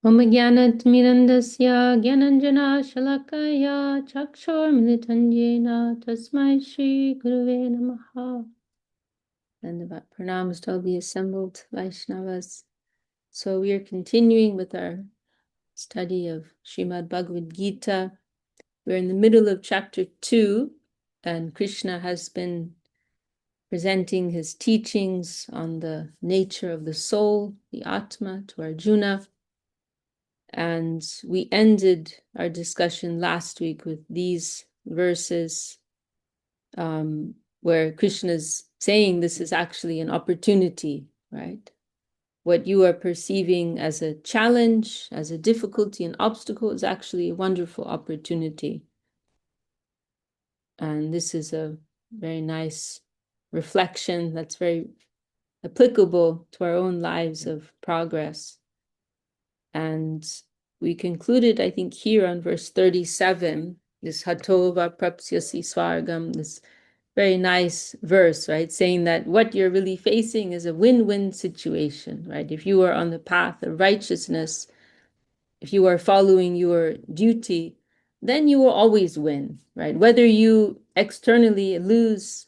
Om Jnanatimirandasya Jnananjana Shalakaya Chakshormilitan Jena Tasmai Shri Guruve Namaha. And pranams to all the assembled Vaishnavas. So we are continuing with our study of Srimad Bhagavad-GÍTA. We're in the middle of chapter 2, and Krishna has been presenting his teachings on the nature of the soul, the Atma, to Arjuna. And we ended our discussion last week with these verses where Krishna is saying this is actually an opportunity, right? What you are perceiving as a challenge, as a difficulty, an obstacle is actually a wonderful opportunity. And this is a very nice reflection that's very applicable to our own lives of progress. And we concluded, I think, here on verse 37, this Hatova Prapsyasi Swargam, this very nice verse, right? Saying that what you're really facing is a win-win situation, right? If you are on the path of righteousness, if you are following your duty, then you will always win, right? Whether you externally lose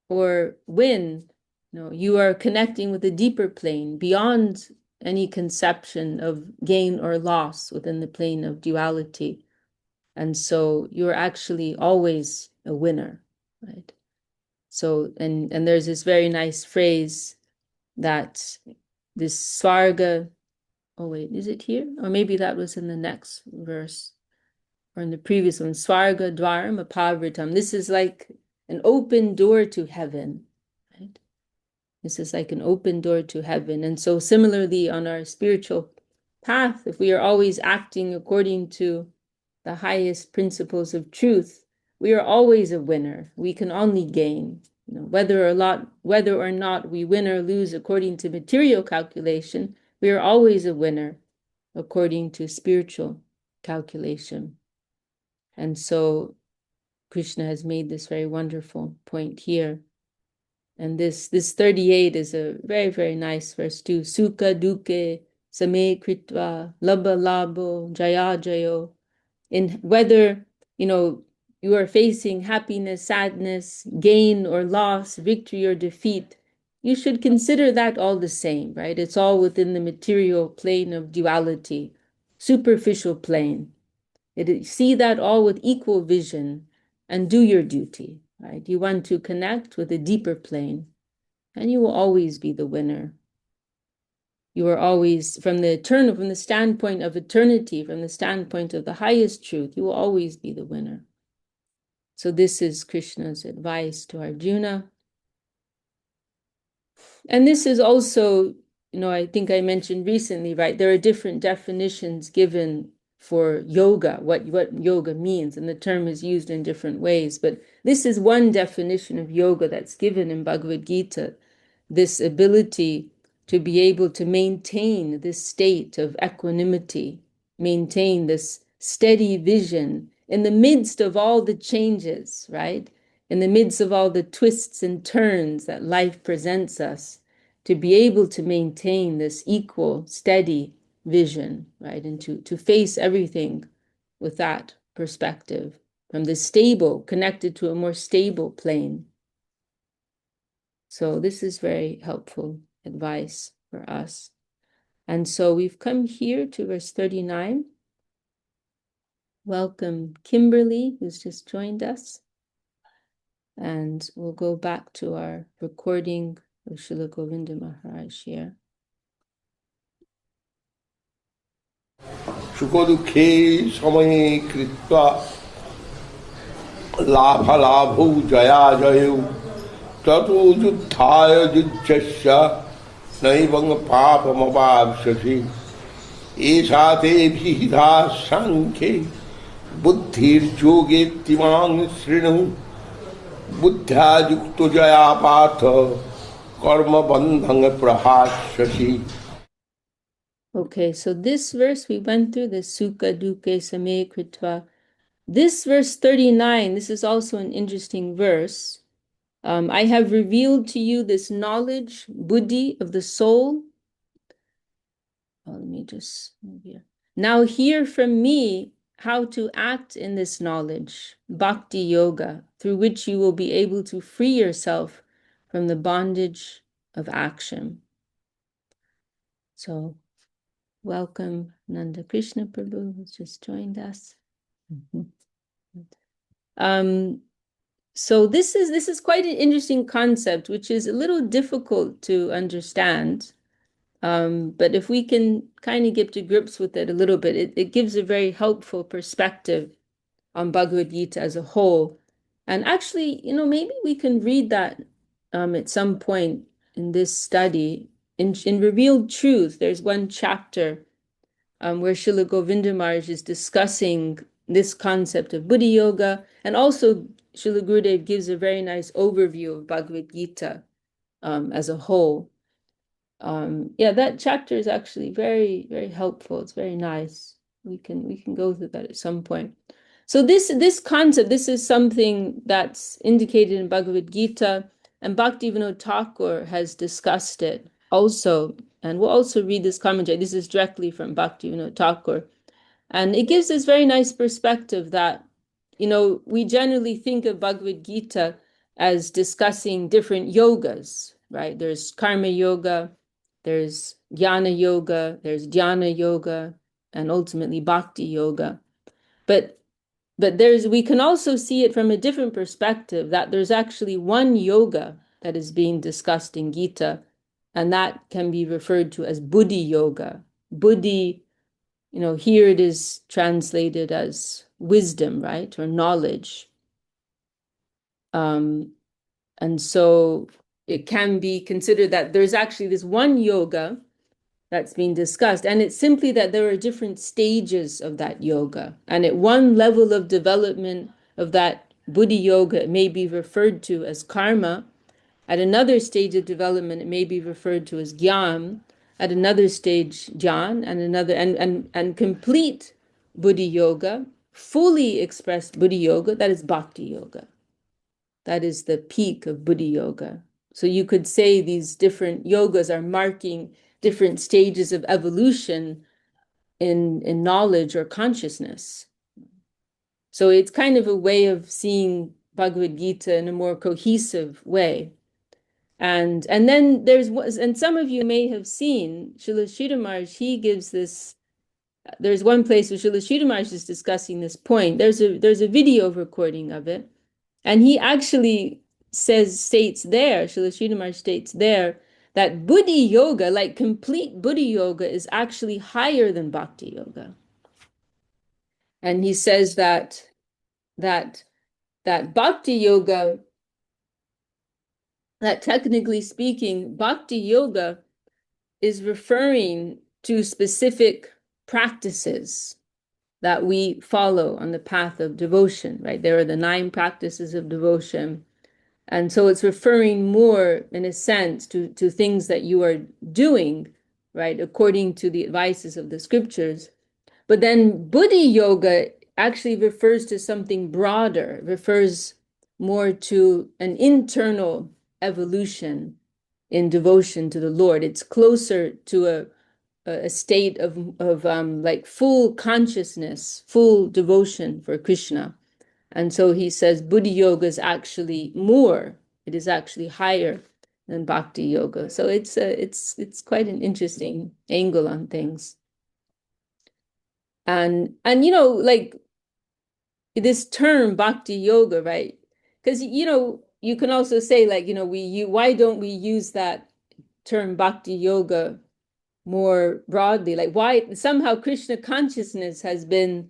or win, you are connecting with a deeper plane beyond any conception of gain or loss within the plane of duality. And so you're actually always a winner, right? So, and there's this very nice phrase that this Svarga, oh wait, is it here? Or maybe that was in the next verse, or in the previous one, Svarga Dwaram Apavritam. This is like an open door to heaven, right? This is like an open door to heaven. And so similarly on our spiritual path, if we are always acting according to the highest principles of truth, we are always a winner. We can only gain. Whether or not we win or lose according to material calculation, we are always a winner according to spiritual calculation. And so Krishna has made this very wonderful point here. And this 38 is a very, very nice verse too. Sukha duke same kritva labha labho jaya jayo. In whether, you are facing happiness, sadness, gain or loss, victory or defeat, you should consider that all the same, right? It's all within the material plane of duality, superficial plane. See that all with equal vision and do your duty, right? You want to connect with a deeper plane, and you will always be the winner. You are always, from the standpoint of eternity, from the standpoint of the highest truth, you will always be the winner. So this is Krishna's advice to Arjuna. And this is also, I think I mentioned recently, right? There are different definitions given for yoga, what yoga means, and the term is used in different ways. But this is one definition of yoga that's given in Bhagavad-GÍTA, this ability to be able to maintain this state of equanimity, maintain this steady vision in the midst of all the changes, right? In the midst of all the twists and turns that life presents us, to be able to maintain this equal, steady vision, right? And to face everything with that perspective, from the stable, connected to a more stable plane. So this is very helpful advice for us. And so we've come here to verse 39. Welcome, Kimberly, who's just joined us. And we'll go back to our recording of Srila Govinda Maharaj here. Sukha-dukhe samaye kritva labha-labho jaya-jayo tato yuddhaya yujjasya naivang papamavapsyasi esha te bhidha sankhe buddhir yogettimang shrinu buddhya yukto jaya patha karma bandhang prahasyasi. Okay, so this verse we went through, the Sukha Dukkhe Same Kritva. This verse 39, this is also an interesting verse. I have revealed to you this knowledge, buddhi of the soul, let me just move here. Now hear from me how to act in this knowledge, bhakti yoga, through which you will be able to free yourself from the bondage of action. So, welcome Nanda Krishna Prabhu, who's just joined us. So this is quite an interesting concept, which is a little difficult to understand. But if we can kind of get to grips with it a little bit, it gives a very helpful perspective on Bhagavad Gita as a whole. And actually, maybe we can read that at some point in this study. In Revealed Truth, there's one chapter where Srila Govinda Maharaj is discussing this concept of Buddha Yoga, and also Srila Gurudev gives a very nice overview of Bhagavad Gita as a whole. Yeah, that chapter is actually very, very helpful. It's very nice. We can go through that at some point. So this concept, this is something that's indicated in Bhagavad Gita, and Bhaktivinoda Thakur has discussed it also. And we'll also read this commentary. This is directly from Bhaktivinoda Thakur. And it gives this very nice perspective that, we generally think of Bhagavad Gita as discussing different yogas, right? There's karma yoga, there's jnana yoga, there's dhyana yoga, and ultimately bhakti yoga. But we can also see it from a different perspective, that there's actually one yoga that is being discussed in Gita, and that can be referred to as Buddhi yoga. Buddhi, here it is translated as wisdom, right? Or knowledge. And so it can be considered that there's actually this one yoga that's being discussed. And it's simply that there are different stages of that yoga. And at one level of development of that Buddhi yoga, it may be referred to as karma. At another stage of development, it may be referred to as jnana. At another stage, jnana, and another, and complete Buddhi yoga, fully expressed Buddhi yoga, that is bhakti yoga. That is the peak of Buddhi yoga. So you could say these different yogas are marking different stages of evolution in knowledge or consciousness. So it's kind of a way of seeing Bhagavad Gita in a more cohesive way. And then and some of you may have seen Srila Sridhar Maharaj, he gives this, there's one place where Srila Sridhar Maharaj is discussing this point. There's a video recording of it. And he actually states there, Srila Sridhar Maharaj states there, that Buddhi yoga, like complete Buddhi yoga, is actually higher than bhakti yoga. And he says that bhakti yoga, that technically speaking, bhakti yoga is referring to specific practices that we follow on the path of devotion, right? There are the 9 practices of devotion. And so it's referring more, in a sense, to things that you are doing, right, according to the advices of the scriptures. But then Buddhi yoga actually refers to something broader, refers more to an internal evolution in devotion to the Lord. It's closer to a state of like full consciousness, full devotion for Krishna. And so he says Buddhi yoga is actually more, it is actually higher than bhakti yoga. So it's quite an interesting angle on things. And like this term bhakti yoga, right? Because you can also say, like, why don't we use that term bhakti yoga more broadly? Like, why somehow Krishna consciousness has been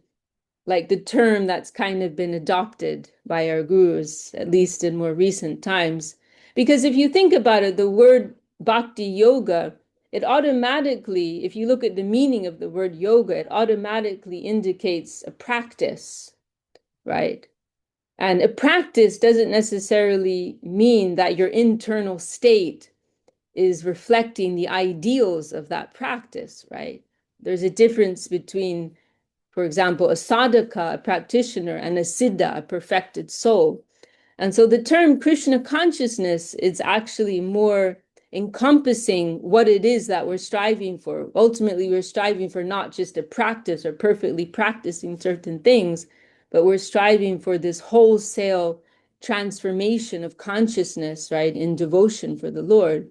like the term that's kind of been adopted by our gurus, at least in more recent times. Because if you think about it, the word bhakti yoga, it automatically, if you look at the meaning of the word yoga, it automatically indicates a practice, right? And a practice doesn't necessarily mean that your internal state is reflecting the ideals of that practice, right? There's a difference between, for example, a sadhaka, a practitioner, and a siddha, a perfected soul. And so the term Krishna consciousness is actually more, encompassing what it is that we're striving for. Ultimately, we're striving for not just a practice or perfectly practicing certain things, but we're striving for this wholesale transformation of consciousness, right, in devotion for the Lord.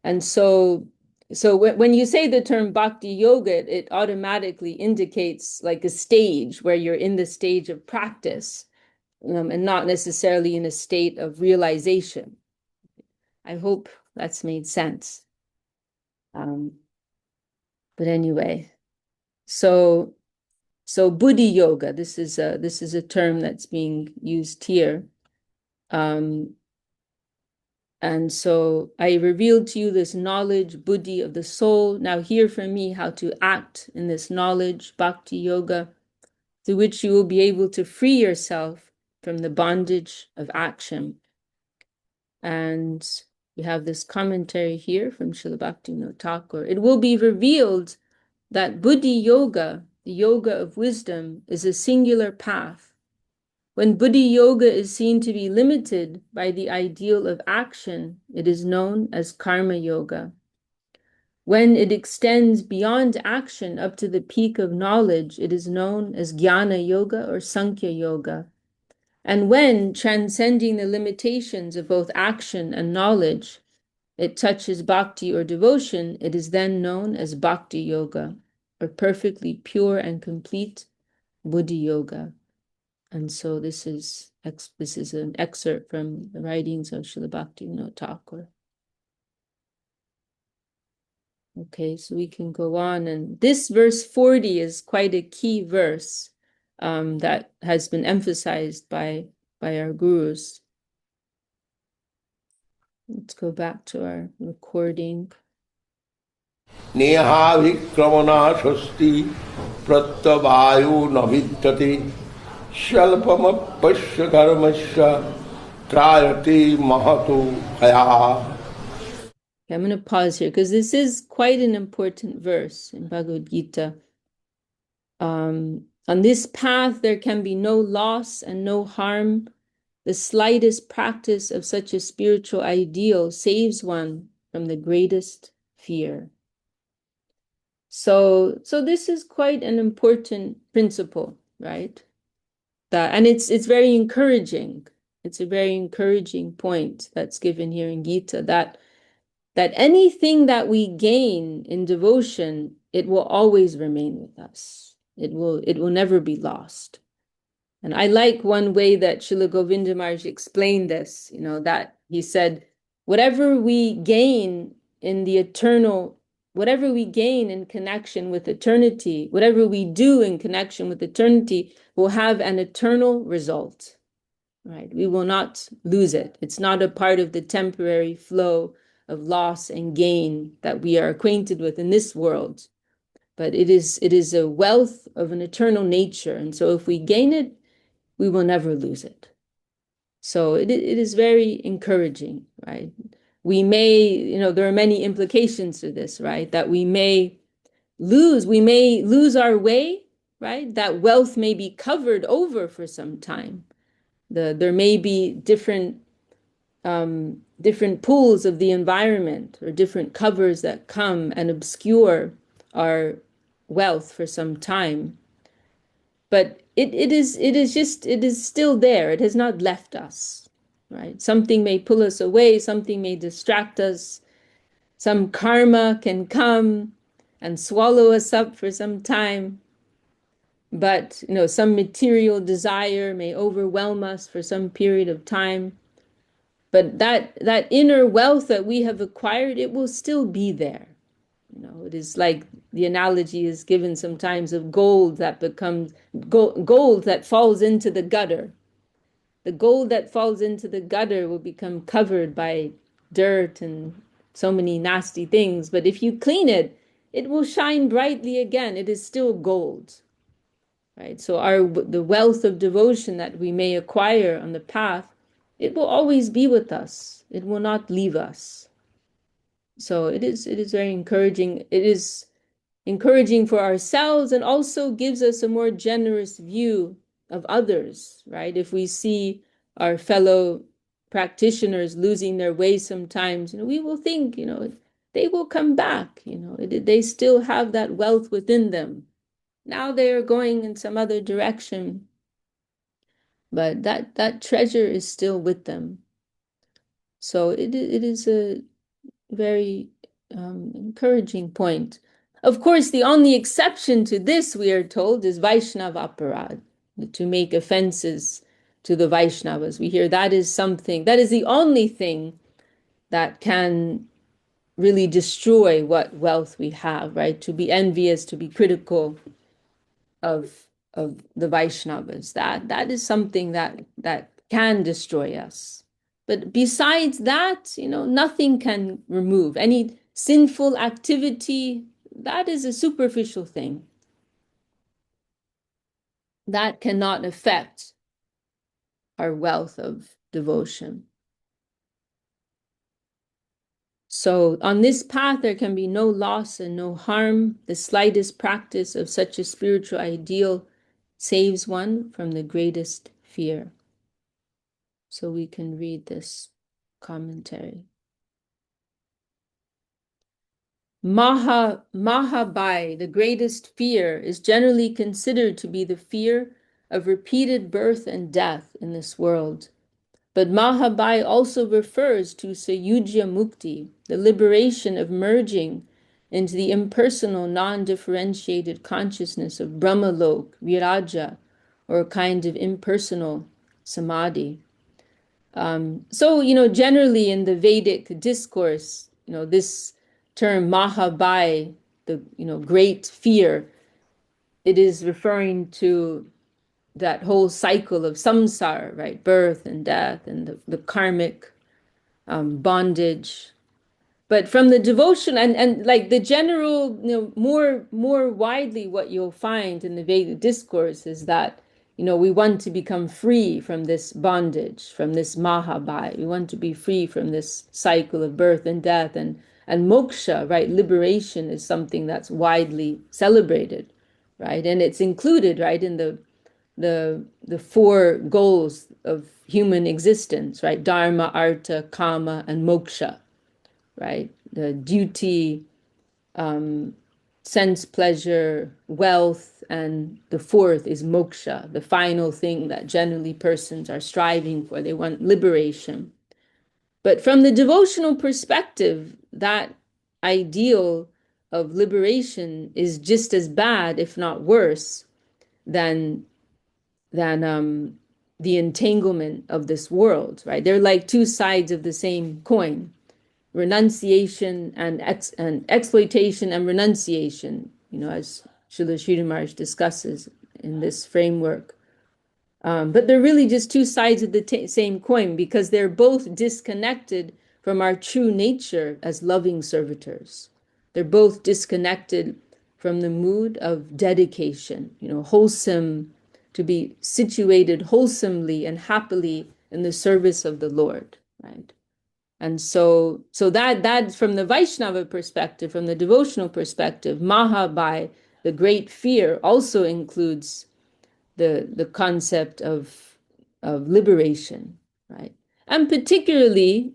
And so when you say the term bhakti yoga, it automatically indicates like a stage where you're in the stage of practice, and not necessarily in a state of realization. I hope that's made sense. But anyway, so buddhi yoga, this is a term that's being used here. And so I revealed to you this knowledge, buddhi of the soul. Now hear from me how to act in this knowledge, bhakti yoga, through which you will be able to free yourself from the bondage of action. And we have this commentary here from Srila Bhaktivinoda Thakur. It will be revealed that buddhi yoga, the yoga of wisdom, is a singular path. When buddhi yoga is seen to be limited by the ideal of action, it is known as karma yoga. When it extends beyond action up to the peak of knowledge, it is known as jnana yoga or sankhya yoga. And when, transcending the limitations of both action and knowledge, it touches bhakti or devotion, it is then known as bhakti yoga, or perfectly pure and complete buddhi yoga. And so this is an excerpt from the writings of Srila Bhaktivinoda Thakur. Okay, so we can go on, and this verse 40 is quite a key verse that has been emphasized by our gurus. Let's go back to our recording. Neha विक्रमणा स्वस्ति प्रत्यवायो न विद्यते स्वल्पमप्यस्य धर्मस्य त्रायते महतो भयात्. I'm going to pause here because this is quite an important verse in Bhagavad-gītā. On this path, there can be no loss and no harm. The slightest practice of such a spiritual ideal saves one from the greatest fear. So this is quite an important principle, right? And it's very encouraging. It's a very encouraging point that's given here in Gita, that anything that we gain in devotion, it will always remain with us. It will never be lost. And I like one way that Srila Govinda Maharaj explained this, that he said, whatever we gain in the eternal, whatever we gain in connection with eternity, whatever we do in connection with eternity will have an eternal result, right? We will not lose it. It's not a part of the temporary flow of loss and gain that we are acquainted with in this world, but it is a wealth of an eternal nature. And so if we gain it, we will never lose it. So it is very encouraging, right? We may, there are many implications to this, right? That we may lose our way, right? That wealth may be covered over for some time. There may be different pools of the environment or different covers that come and obscure our wealth for some time. But it is still there. It has not left us, right? Something may pull us away, something may distract us, some karma can come and swallow us up for some time. But some material desire may overwhelm us for some period of time. But that inner wealth that we have acquired, it will still be there. It is like the analogy is given sometimes of gold that becomes gold that falls into the gutter. The gold that falls into the gutter will become covered by dirt and so many nasty things. But if you clean it, it will shine brightly again. It is still gold, right? So the wealth of devotion that we may acquire on the path, it will always be with us. It will not leave us. So it is very encouraging. It is encouraging for ourselves and also gives us a more generous view of others, right? If we see our fellow practitioners losing their way sometimes, we will think, they will come back, they still have that wealth within them. Now they are going in some other direction, but that treasure is still with them. So it is a very encouraging point. Of course, the only exception to this, we are told, is Vaishnava aparad, to make offenses to the Vaishnavas. We hear that is the only thing that can really destroy what wealth we have, right? To be envious, to be critical of the Vaishnavas. That is something that can destroy us. But besides that, nothing can remove any sinful activity. That is a superficial thing. That cannot affect our wealth of devotion. So on this path, there can be no loss and no harm. The slightest practice of such a spiritual ideal saves one from the greatest fear. So we can read this commentary. Mahabhai, the greatest fear, is generally considered to be the fear of repeated birth and death in this world. But Mahabhai also refers to Sayujya Mukti, the liberation of merging into the impersonal, non-differentiated consciousness of Brahmalok, Viraja, or a kind of impersonal samadhi. So, generally in the Vedic discourse, this term Mahabhai, the, great fear, it is referring to that whole cycle of samsara, right? Birth and death and the karmic bondage. But from the devotion and like the general, more widely, what you'll find in the Vedic discourse is that, we want to become free from this bondage, from this Mahabhai. We want to be free from this cycle of birth and death, and moksha, right? Liberation is something that's widely celebrated, right? And it's included, right, in the four goals of human existence, right? Dharma, artha, kama, and moksha, right? The duty, sense pleasure, wealth, and the fourth is moksha, the final thing that generally persons are striving for. They want liberation. But from the devotional perspective, that ideal of liberation is just as bad, if not worse, than the entanglement of this world, right? They're like two sides of the same coin. Renunciation and exploitation and renunciation, as Srila ＳRÍMAD discusses in this framework. But they're really just two sides of the same coin, because they're both disconnected from our true nature as loving servitors. They're both disconnected from the mood of dedication, wholesome, to be situated wholesomely and happily in the service of the Lord, right? And so that from the Vaishnava perspective, from the devotional perspective, Mahabhai, the great fear, also includes the concept of liberation, right? And particularly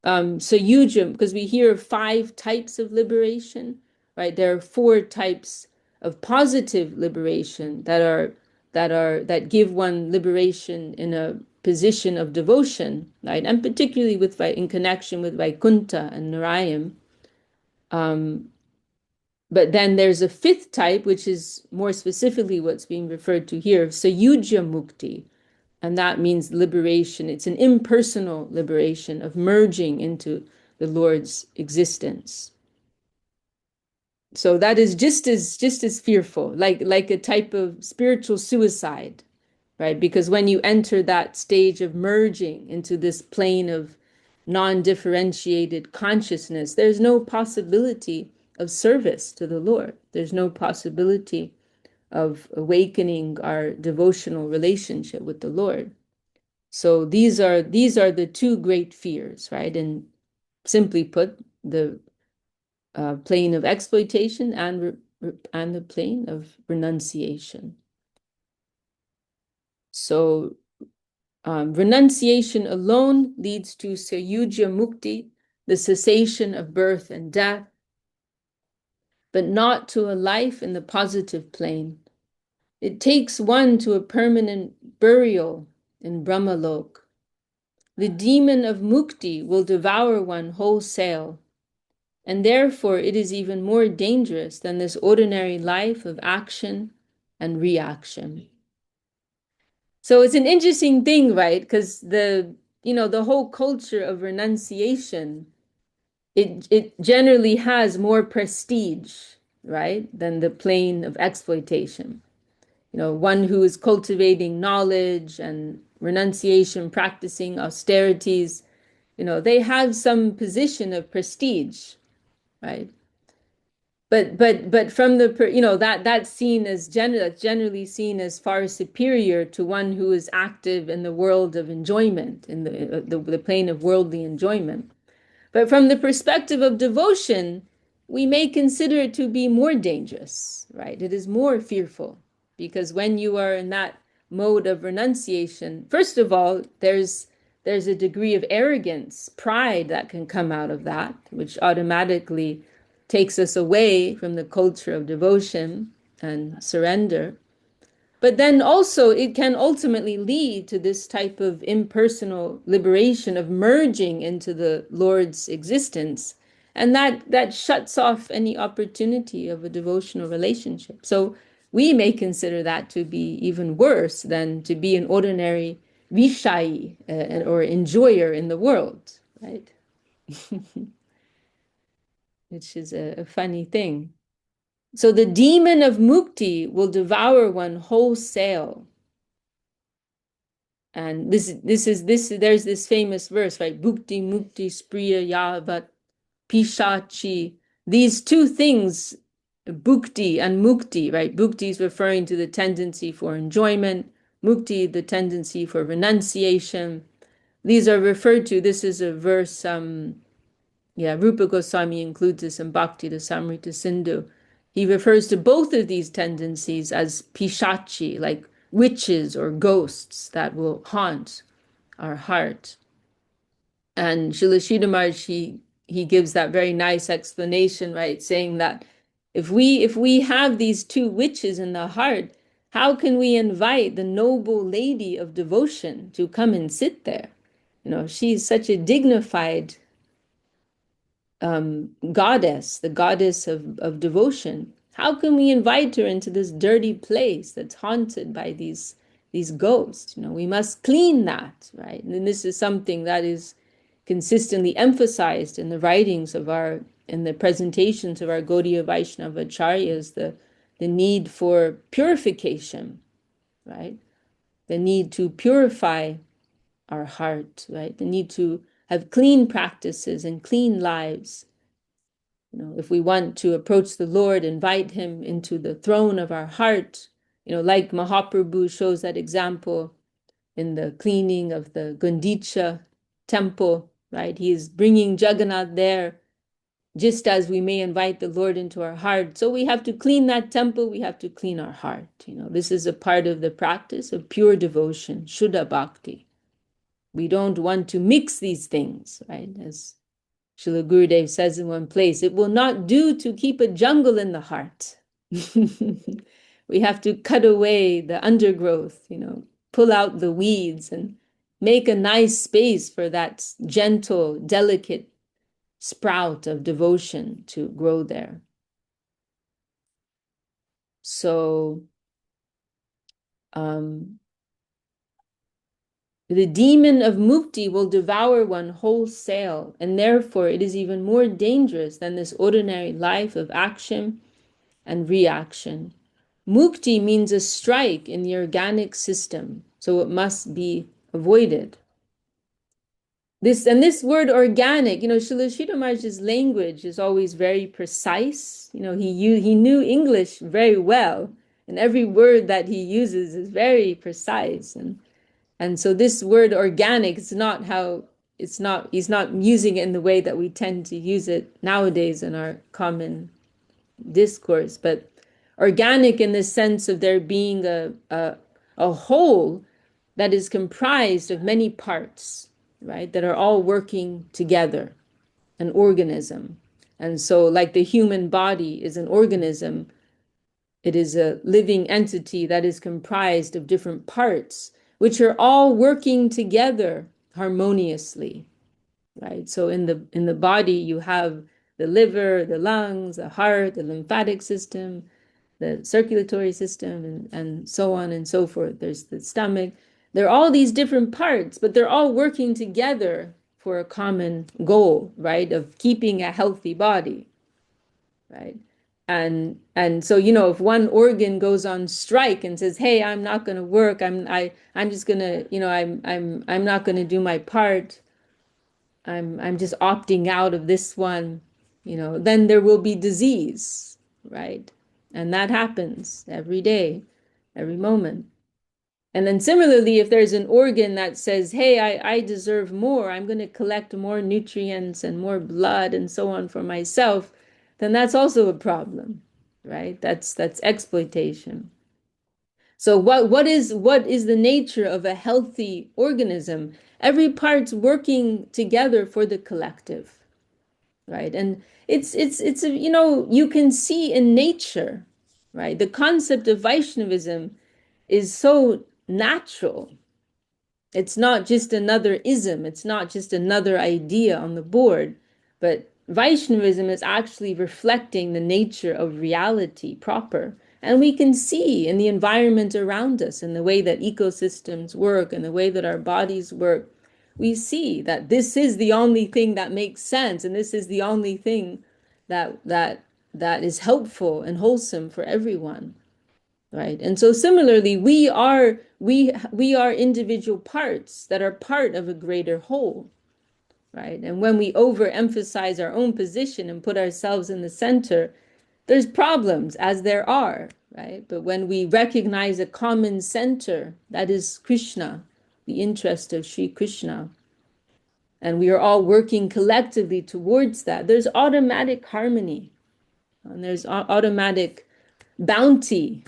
Sayujam, because we hear of 5 types of liberation, right? There are 4 types of positive liberation that give one liberation in a position of devotion, right? And particularly in connection with Vaikuntha and Narayan. But then there's a 5th type, which is more specifically what's being referred to here, Sayujya Mukti. And that means liberation. It's an impersonal liberation of merging into the Lord's existence. So that is just as fearful, like a type of spiritual suicide, right? Because when you enter that stage of merging into this plane of non-differentiated consciousness, there's no possibility of service to the Lord. There's no possibility of awakening our devotional relationship with the Lord. So these are the 2 great fears, right? And simply put, the plane of exploitation and the plane of renunciation. So Renunciation alone leads to Sayujya Mukti, the cessation of birth and death, but not to a life in the positive plane. It takes one to a permanent burial in Brahmalok. The demon of Mukti will devour one wholesale, and therefore it is even more dangerous than this ordinary life of action and reaction. So it's an interesting thing, right? Because the whole culture of renunciation, it generally has more prestige, right, than the plane of exploitation. One who is cultivating knowledge and renunciation, practicing austerities, they have some position of prestige, right? But from the that's seen as generally seen as far superior to one who is active in the world of enjoyment, in the plane of worldly enjoyment. But from the perspective of devotion, we may consider it to be more dangerous, right? It is more fearful, because when you are in that mode of renunciation, first of all, there's a degree of arrogance, pride that can come out of that, which automatically takes us away from the culture of devotion and surrender. But then also it can ultimately lead to this type of impersonal liberation of merging into the Lord's existence. And that shuts off any opportunity of a devotional relationship. So we may consider that to be even worse than to be an ordinary vishayi, or enjoyer in the world, right? Which is a funny thing. So the demon of mukti will devour one wholesale. And there's this famous verse, right? Bhukti mukti spriya yavat pishachi. These two things, bhukti and mukti, right? Bhukti is referring to the tendency for enjoyment, mukti, the tendency for renunciation. These are referred to, this is a verse, Rupa Goswami includes this in Bhakti, the Samrita Sindhu. He refers to both of these tendencies as pishachi, like witches or ghosts that will haunt our heart. And Srila Sridhar Maharaj, he gives that very nice explanation, right? Saying that if we have these two witches in the heart, how can we invite the noble lady of devotion to come and sit there? She's such a dignified goddess, the goddess of devotion. How can we invite her into this dirty place that's haunted by these ghosts? We must clean that, right? And this is something that is consistently emphasized in the writings of in the presentations of our Gaudiya Vaishnava Acharyas, the need for purification, right? The need to purify our heart, right? The need to have clean practices and clean lives. If we want to approach the Lord, invite him into the throne of our heart, like Mahaprabhu shows that example in the cleaning of the Gundicha temple, right? He is bringing Jagannath there, just as we may invite the Lord into our heart. So we have to clean that temple, we have to clean our heart. This is a part of the practice of pure devotion, Shuddha Bhakti. We don't want to mix these things, right? As Srila Gurudev says in one place, it will not do to keep a jungle in the heart. We have to cut away the undergrowth, pull out the weeds and make a nice space for that gentle, delicate sprout of devotion to grow there. So, the demon of mukti will devour one wholesale, and therefore it is even more dangerous than this ordinary life of action and reaction. Mukti means a strike in the organic system, so it must be avoided. This word organic, Srila Sridhar Maharaj's language is always very precise. He knew English very well, and every word that he uses is very precise. And so this word organic, he's not using it in the way that we tend to use it nowadays in our common discourse, but organic in the sense of there being a whole that is comprised of many parts, right, that are all working together, an organism. And so, like the human body is an organism, it is a living entity that is comprised of different parts, which are all working together harmoniously, right? So in the body, you have the liver, the lungs, the heart, the lymphatic system, the circulatory system, and so on and so forth. There's the stomach. There are all these different parts, but they're all working together for a common goal, right? Of keeping a healthy body, right? And so, you know, if one organ goes on strike and says, "Hey, I'm not going to work. I'm just going to, you know, I'm not going to do my part. I'm just opting out of this one," you know, then there will be disease, right? And that happens every day, every moment. And then similarly, if there's an organ that says, "Hey, I deserve more, I'm going to collect more nutrients and more blood and so on for myself," then that's also a problem, right? That's exploitation. So what is the nature of a healthy organism? Every part's working together for the collective, right? And it's you know, you can see in nature, right? The concept of Vaishnavism is so natural. It's not just another ism, it's not just another idea on the board, but Vaishnavism is actually reflecting the nature of reality proper. And we can see in the environment around us, in the way that ecosystems work, and the way that our bodies work, we see that this is the only thing that makes sense, and this is the only thing that is helpful and wholesome for everyone. Right. And so similarly, we are individual parts that are part of a greater whole. Right. And when we overemphasize our own position and put ourselves in the center, there's problems, as there are. Right. But when we recognize a common center, that is Krishna, the interest of Sri Krishna, and we are all working collectively towards that, there's automatic harmony and there's automatic bounty.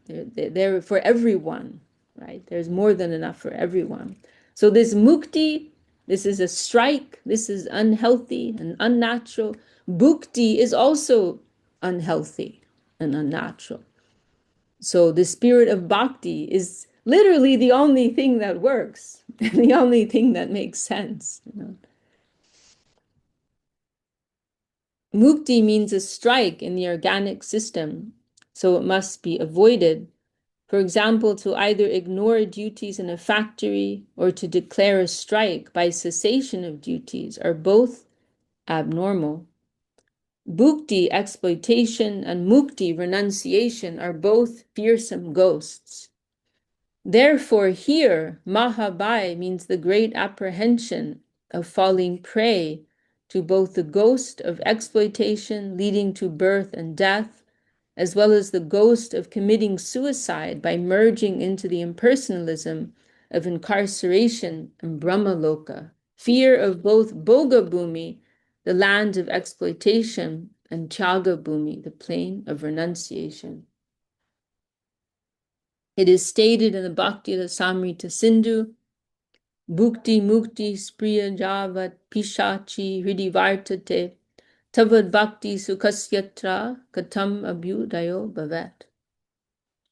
They're for everyone, right? There's more than enough for everyone. So this mukti, this is a strike, this is unhealthy and unnatural. Bhukti is also unhealthy and unnatural. So the spirit of bhakti is literally the only thing that works and the only thing that makes sense. You know? Mukti means a strike in the organic system, so it must be avoided. For example, to either ignore duties in a factory or to declare a strike by cessation of duties are both abnormal. Bhukti, exploitation, and mukti, renunciation, are both fearsome ghosts. Therefore, here, Mahabhai means the great apprehension of falling prey to both the ghost of exploitation leading to birth and death, as well as the ghost of committing suicide by merging into the impersonalism of incarceration and Brahmaloka. Fear of both Bhoga Bhumi, the land of exploitation, and Tyaga Bhumi, the plain of renunciation. It is stated in the Bhakti Rasamrita Sindhu, Bhukti Mukti Spriya Javat Pishachi Hridivartate Tavad Bhakti Sukhasyatra Katam Abhyudayo Bhavat.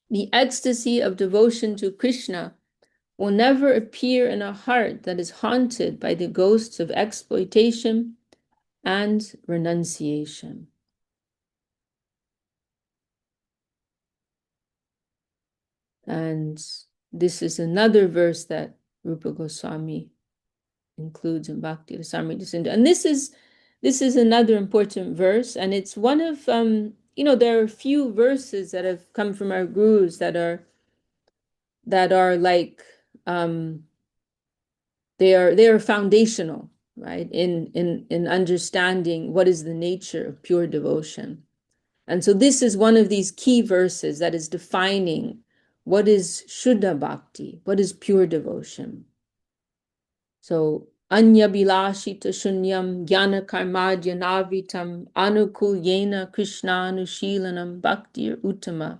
The ecstasy of devotion to Krishna will never appear in a heart that is haunted by the ghosts of exploitation and renunciation. And this is another verse that Rupa Goswami includes in Bhakti Rasamrita Sindhu. And this is another important verse, and it's one of you know, there are a few verses that have come from our gurus that are like they are foundational, right, in understanding what is the nature of pure devotion. And so this is one of these key verses that is defining what is Shuddha Bhakti, what is pure devotion. So Anya Bilashita Shunyam Jnana Karmadya Navitam Anukulyena Krishna Anushilanam Bhaktir Uttama.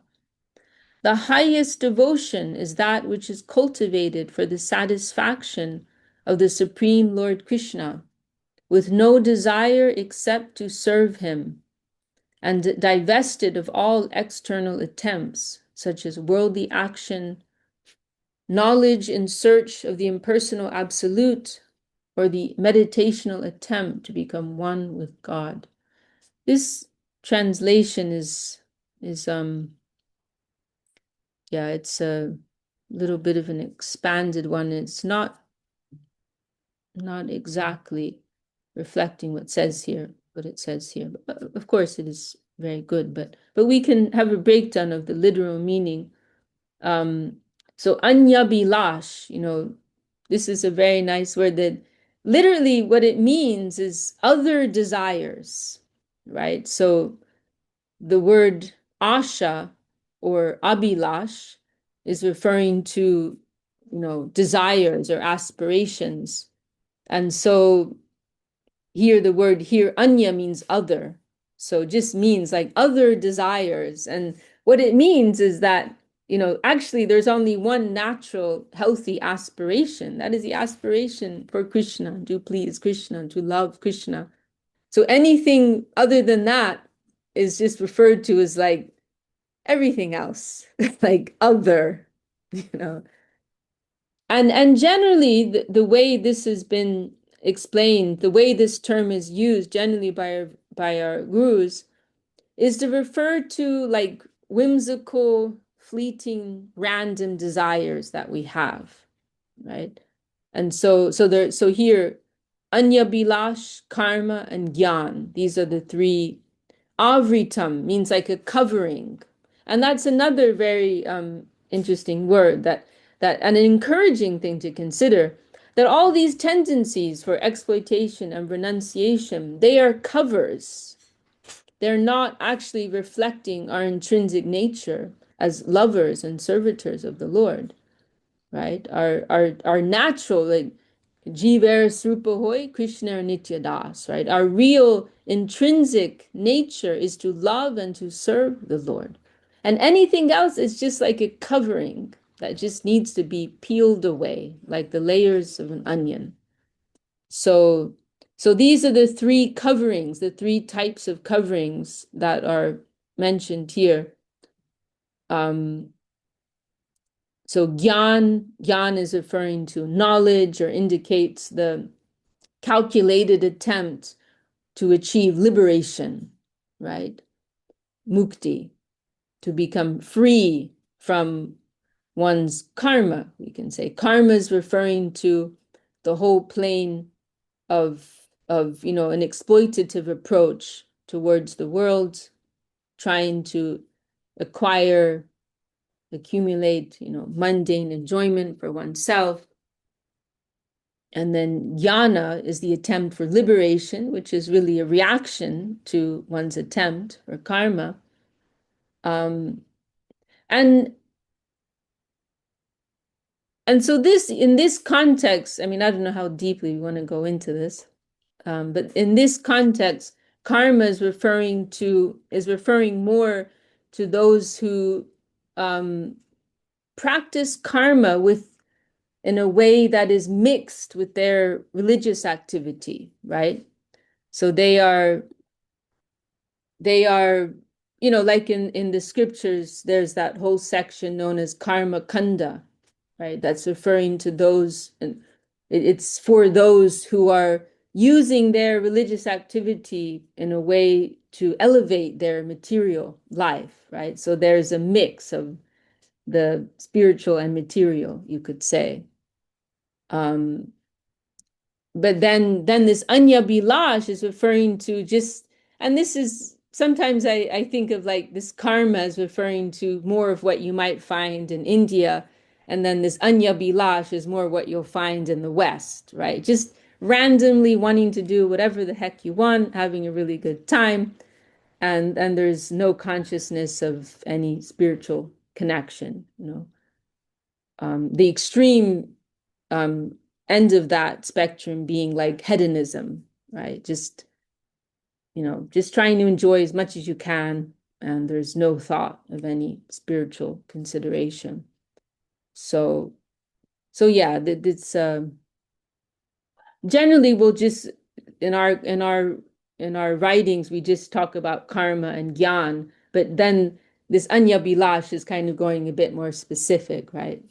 The highest devotion is that which is cultivated for the satisfaction of the Supreme Lord Krishna, with no desire except to serve him, and divested of all external attempts, such as worldly action, knowledge in search of the impersonal absolute, or the meditational attempt to become one with God. This translation is yeah, it's a little bit of an expanded one. It's not exactly reflecting what says here, what it says here. But of course, it is very good. But we can have a breakdown of the literal meaning. So anya bilash, this is a very nice word that literally what it means is other desires, right? So the word asha or abhilash is referring to, desires or aspirations. And so here the word here, anya, means other. So just means like other desires. And what it means is that, actually there's only one natural, healthy aspiration. That is the aspiration for Krishna, to please Krishna, to love Krishna. So anything other than that is just referred to as like everything else, like other, you know. And generally, the way this has been explained, the way this term is used generally by our gurus, is to refer to like whimsical, fleeting, random desires that we have, right? And so here, anya bilash, karma, and gyan. These are the three. Avritam means like a covering. And that's another very interesting word, that an encouraging thing to consider, that all these tendencies for exploitation and renunciation, they are covers. They're not actually reflecting our intrinsic nature as lovers and servitors of the Lord, right? Our natural, like Jiver Srupahoy, Krishna Nitya Das, right? Our real intrinsic nature is to love and to serve the Lord. And anything else is just like a covering that just needs to be peeled away, like the layers of an onion. So these are the three coverings, the three types of coverings that are mentioned here. So gyan is referring to knowledge, or indicates the calculated attempt to achieve liberation, right? Mukti, to become free from one's karma, we can say. Karma is referring to the whole plane of an exploitative approach towards the world, trying to accumulate, mundane enjoyment for oneself. And then jnana is the attempt for liberation, which is really a reaction to one's attempt or karma. And so in this context, I mean, I don't know how deeply we want to go into this, but in this context, karma is referring more to those who practice karma in a way that is mixed with their religious activity, right? So they are, like in the scriptures, there's that whole section known as karma kanda, right? That's referring to those, and it's for those who are using their religious activity in a way to elevate their material life, right? So there's a mix of the spiritual and material, you could say. But then this anya bilash is referring to just, and this is sometimes I think of like this karma as referring to more of what you might find in India, and then this anya bilash is more what you'll find in the West, right? Just randomly wanting to do whatever the heck you want, having a really good time, and there's no consciousness of any spiritual connection, the extreme end of that spectrum being like hedonism, right? Just trying to enjoy as much as you can, and there's no thought of any spiritual consideration. So yeah, it's generally we'll just in our writings we just talk about karma and gyan, but then this anya bilash is kind of going a bit more specific, right?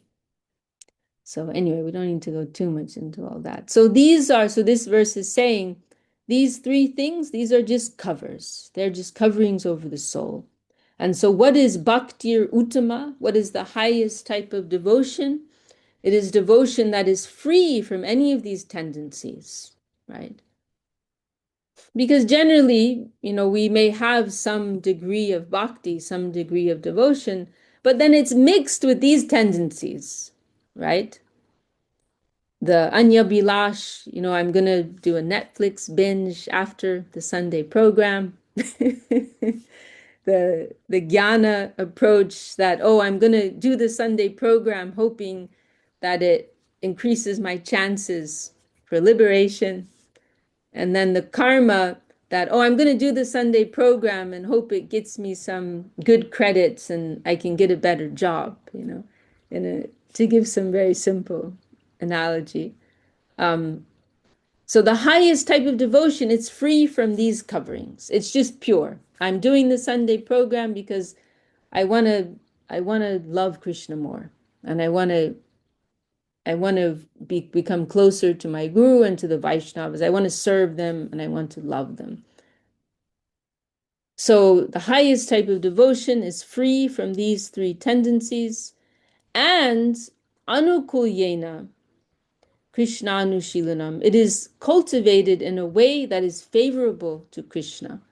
So anyway, we don't need to go too much into all that. So this verse is saying these three things, these are just covers. They're just coverings over the soul. And so what is bhaktir uttama? What is the highest type of devotion? It is devotion that is free from any of these tendencies, right? Because generally, we may have some degree of bhakti, some degree of devotion, but then it's mixed with these tendencies, right? The Anya Bilash, I'm going to do a Netflix binge after the Sunday program. The Jnana approach that, I'm going to do the Sunday program hoping that it increases my chances for liberation. And then the karma that, I'm going to do the Sunday program and hope it gets me some good credits and I can get a better job, to give some very simple analogy. So the highest type of devotion, it's free from these coverings. It's just pure. I'm doing the Sunday program because I want to love Krishna more, and I want to become closer to my guru and to the Vaishnavas. I want to serve them and I want to love them. So the highest type of devotion is free from these three tendencies, and anukulyena Krishnanushilanam. It is cultivated in a way that is favorable to Krishna.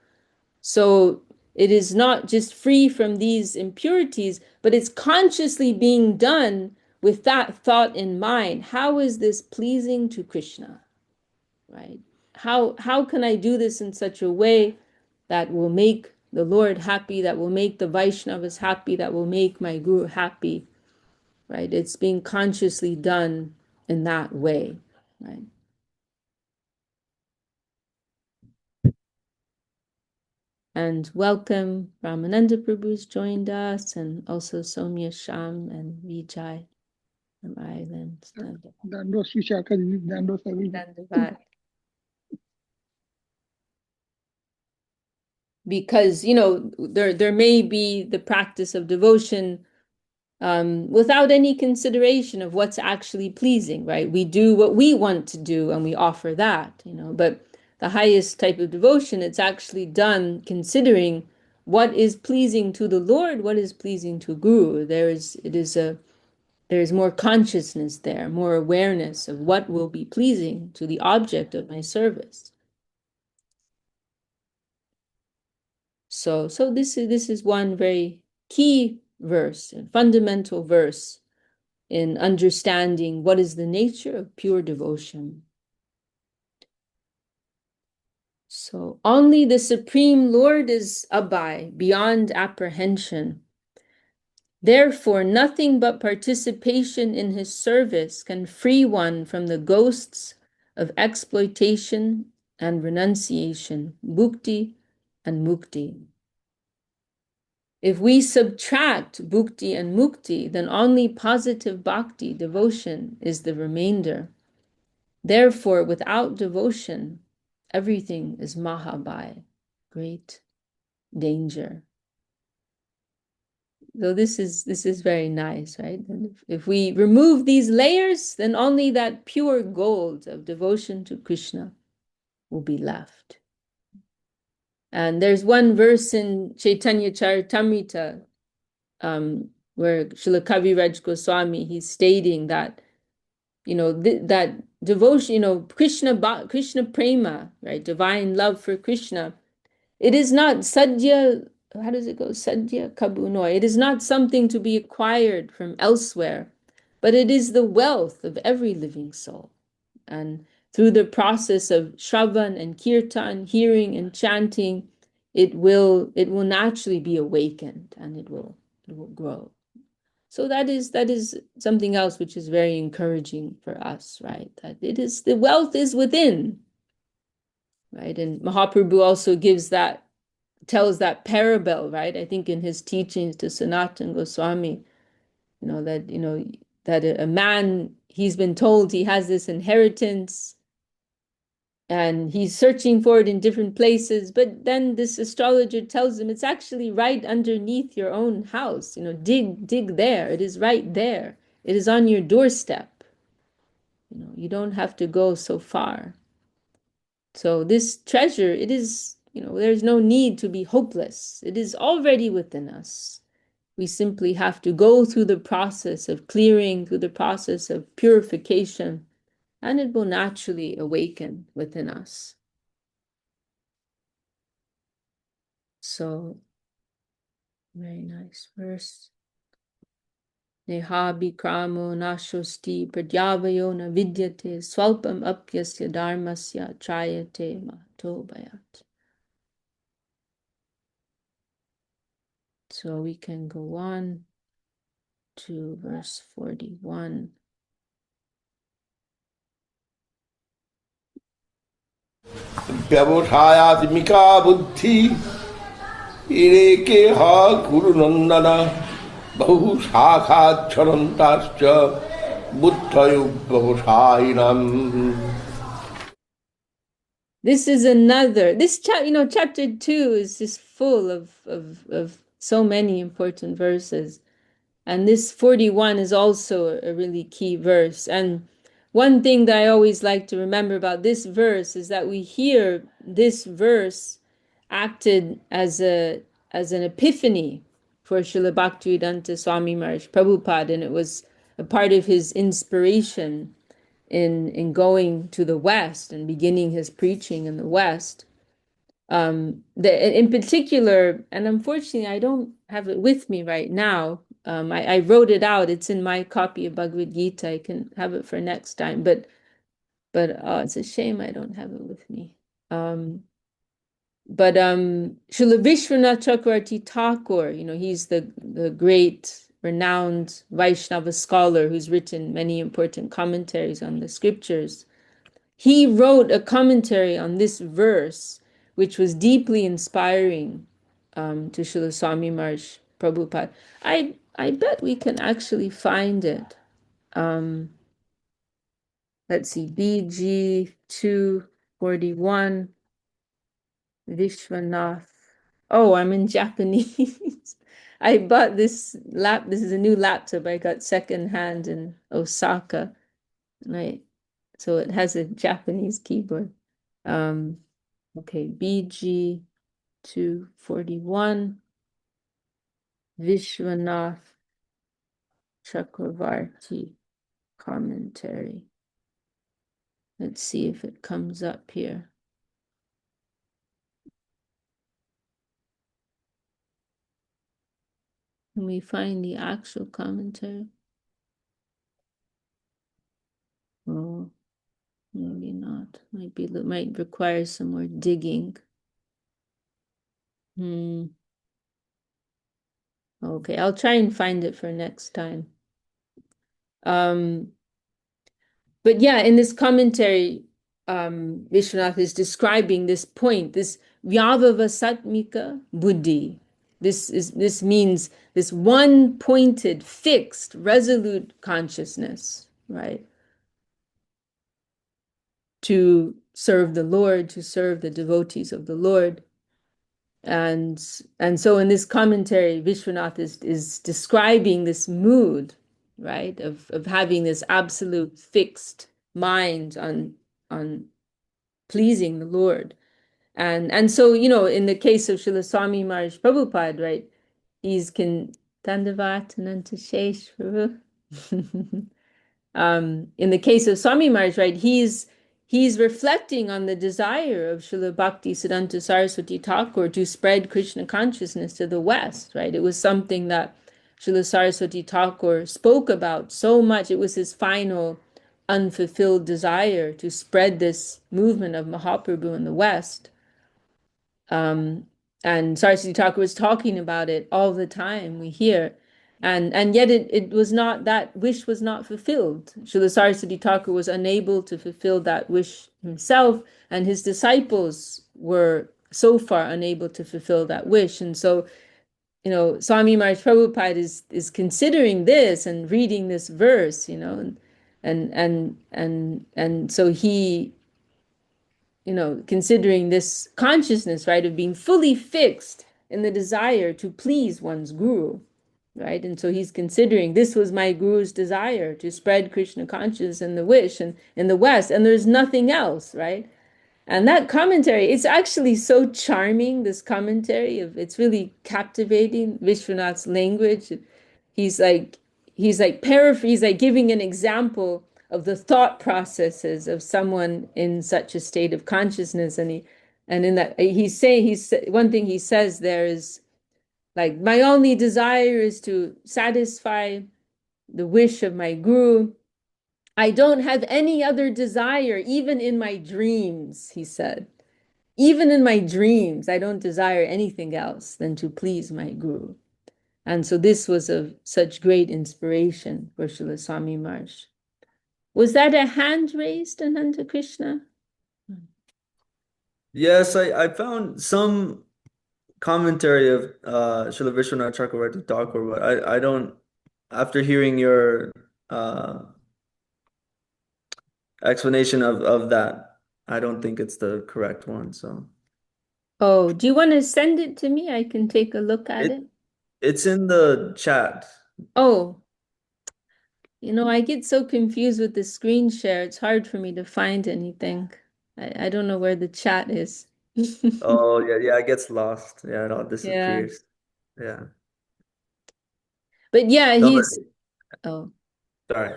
So it is not just free from these impurities, but it's consciously being done with that thought in mind. How is this pleasing to Krishna? Right? How can I do this in such a way that will make the Lord happy, that will make the Vaishnavas happy, that will make my Guru happy? Right? It's being consciously done in that way, right? And welcome, Ramananda Prabhu's joined us, and also Somya Sham and Vijay from Ireland. Dandos Vishaka, Dandos everyone. Because there may be the practice of devotion without any consideration of what's actually pleasing, right? We do what we want to do and we offer that, but the highest type of devotion, it's actually done considering what is pleasing to the Lord, what is pleasing to Guru. There's more consciousness there, more awareness of what will be pleasing to the object of my service. So this is one very key verse, a fundamental verse in understanding what is the nature of pure devotion. So only the Supreme Lord is Abhay, beyond apprehension. Therefore, nothing but participation in his service can free one from the ghosts of exploitation and renunciation, bhukti and mukti. If we subtract bhukti and mukti, then only positive bhakti, devotion, is the remainder. Therefore, without devotion, everything is mahabhaya, great danger. So this is very nice, right? And if we remove these layers, then only that pure gold of devotion to Krishna will be left. And there's one verse in Chaitanya Charitamrita where Srila Kaviraj Goswami, he's stating that, that devotion, Krishna prema, right? Divine love for Krishna. It is not sadhya, how does it go? Sadhya kabuno. It is not something to be acquired from elsewhere, but it is the wealth of every living soul. And through the process of shravan and kirtan, hearing and chanting, it will naturally be awakened and it will grow. So that is something else which is very encouraging for us, right? That the wealth is within, right? And Mahaprabhu also gives that tells that parable, right? I think in his teachings to Sanatana Goswami, that a man, he's been told he has this inheritance and he's searching for it in different places, but then this astrologer tells him it's actually right underneath your own house. Dig there. It is right there. It is on your doorstep. You don't have to go so far. So this treasure, it is, there's no need to be hopeless. It is already within us. We simply have to go through the process of clearing, through the process of purification, and it will naturally awaken within us. So, very nice verse. Neha bikramo nashosti pradyavayo na vidyate swalpam apyasya dharmasya trayate mahatobayat. So we can go on to verse 41. व्यवसायात्मिका बुद्धि इरेके ह गुरुनंदन बहु शाखाच्छरन्ताश्च बुद्धयो व्यवसायिनाम्. This is another, chapter 2 is just full of so many important verses. And this 41 is also a really key verse. And one thing that I always like to remember about this verse is that we hear this verse acted as an epiphany for Srila Bhaktivedanta Swami Maharaj Prabhupada, and it was a part of his inspiration in going to the West and beginning his preaching in the West. In particular, and unfortunately I don't have it with me right now. I wrote it out. It's in my copy of Bhagavad-GÍTÁ. I can have it for next time, but it's a shame I don't have it with me. But Srila Vishwanath Chakravarti Thakur, he's the great renowned Vaishnava scholar who's written many important commentaries on the scriptures. He wrote a commentary on this verse, which was deeply inspiring to Srila Swami Maharaj Prabhupada. I bet we can actually find it. Let's see, BG 241, Vishwanath. Oh, I'm in Japanese. I bought this this is a new laptop I got secondhand in Osaka. Right. So it has a Japanese keyboard. Okay, BG 241, Vishwanath Chakravarti commentary. Let's see if it comes up here. Can we find the actual commentary? Oh, maybe not. Might require some more digging. Okay, I'll try and find it for next time. But yeah, in this commentary, Vishwanath is describing this point, this vyavavasatmika buddhi. This means this one-pointed, fixed, resolute consciousness, right? To serve the Lord, to serve the devotees of the Lord. And so in this commentary, Vishwanath is describing this mood, right, of having this absolute fixed mind on pleasing the Lord. And so, in the case of Srila Swami Maharaj Prabhupada, right, he's Dandavat Ananta Shesh Prabhu. In the case of Swami Maharaj, right, he's reflecting on the desire of Srila Bhakti Siddhanta Saraswati Thakur to spread Krishna consciousness to the West, right? It was something that Srila Saraswati Thakur spoke about so much. It was his final unfulfilled desire to spread this movement of Mahaprabhu in the West. And Saraswati Thakur was talking about it all the time, we hear. And yet it was not, that wish was not fulfilled. Srila Saraswati Thakur was unable to fulfill that wish himself, and his disciples were so far unable to fulfill that wish. And so, Swami Maharaj Prabhupada is considering this and reading this verse, and so he, considering this consciousness, right, of being fully fixed in the desire to please one's guru, right? And so he's considering this was my guru's desire to spread Krishna consciousness and the wish and in the West, and there's nothing else, right? And that commentary, it's actually so charming, this commentary it's really captivating, Vishwanath's language. He's like, he's like giving an example of the thought processes of someone in such a state of consciousness. And in that, one thing he says there is like, my only desire is to satisfy the wish of my guru. I don't have any other desire, even in my dreams, he said. Even in my dreams, I don't desire anything else than to please my guru. And so this was of such great inspiration for Srila Swami Maharaj. Was that a hand raised, Ananta Krishna? Yes, I found some commentary of Srila Vishwanath Chakravarti Thakur, but I don't, after hearing your explanation of that, I don't think it's the correct one. So, oh, do you want to send it to me? I can take a look at it. It's in the chat. Oh, I get so confused with the screen share. It's hard for me to find anything. I don't know where the chat is. Oh, yeah, it gets lost. Yeah, it all disappears. Yeah. But yeah, No, he's, oh. Sorry.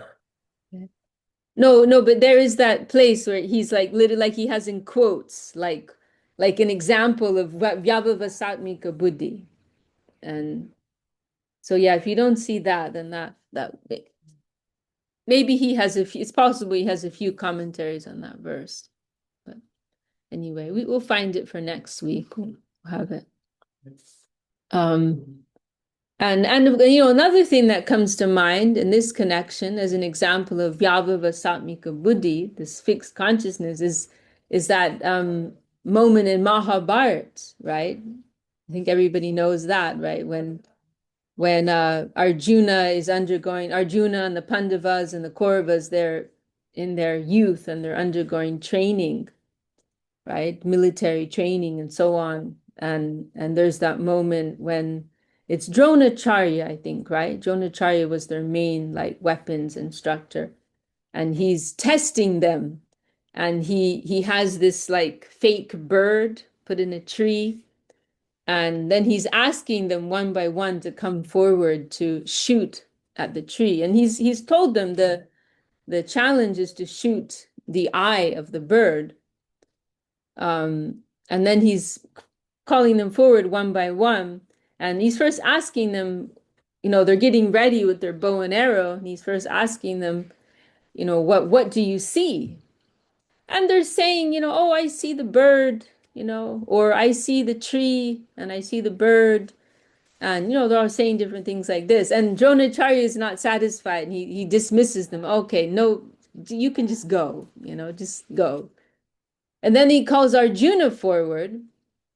No, but there is that place where he's like literally like he has in quotes, like an example of Vyabhavasatmika Buddhi. And so yeah, if you don't see that, then that maybe he has it's possible he has a few commentaries on that verse. But anyway, we will find it for next week. We'll have it. And another thing that comes to mind in this connection as an example of Vyabhava Satmika Buddhi, this fixed consciousness, is that moment in Mahabharata, right? I think everybody knows that, right? When Arjuna and the Pandavas and the Kauravas, they're in their youth and they're undergoing training, right? Military training and so on. And there's that moment when it's Dronacharya, I think, right? Dronacharya was their main like weapons instructor, and he's testing them. And he has this like fake bird put in a tree, and then he's asking them one by one to come forward to shoot at the tree. And he's told them the challenge is to shoot the eye of the bird. And then he's calling them forward one by one. And he's first asking them, they're getting ready with their bow and arrow. And he's first asking them, what do you see? And they're saying, oh, I see the bird, or I see the tree and I see the bird. And, they're all saying different things like this. And Dronacharya is not satisfied. And he dismisses them. Okay, no, you can just go, just go. And then he calls Arjuna forward.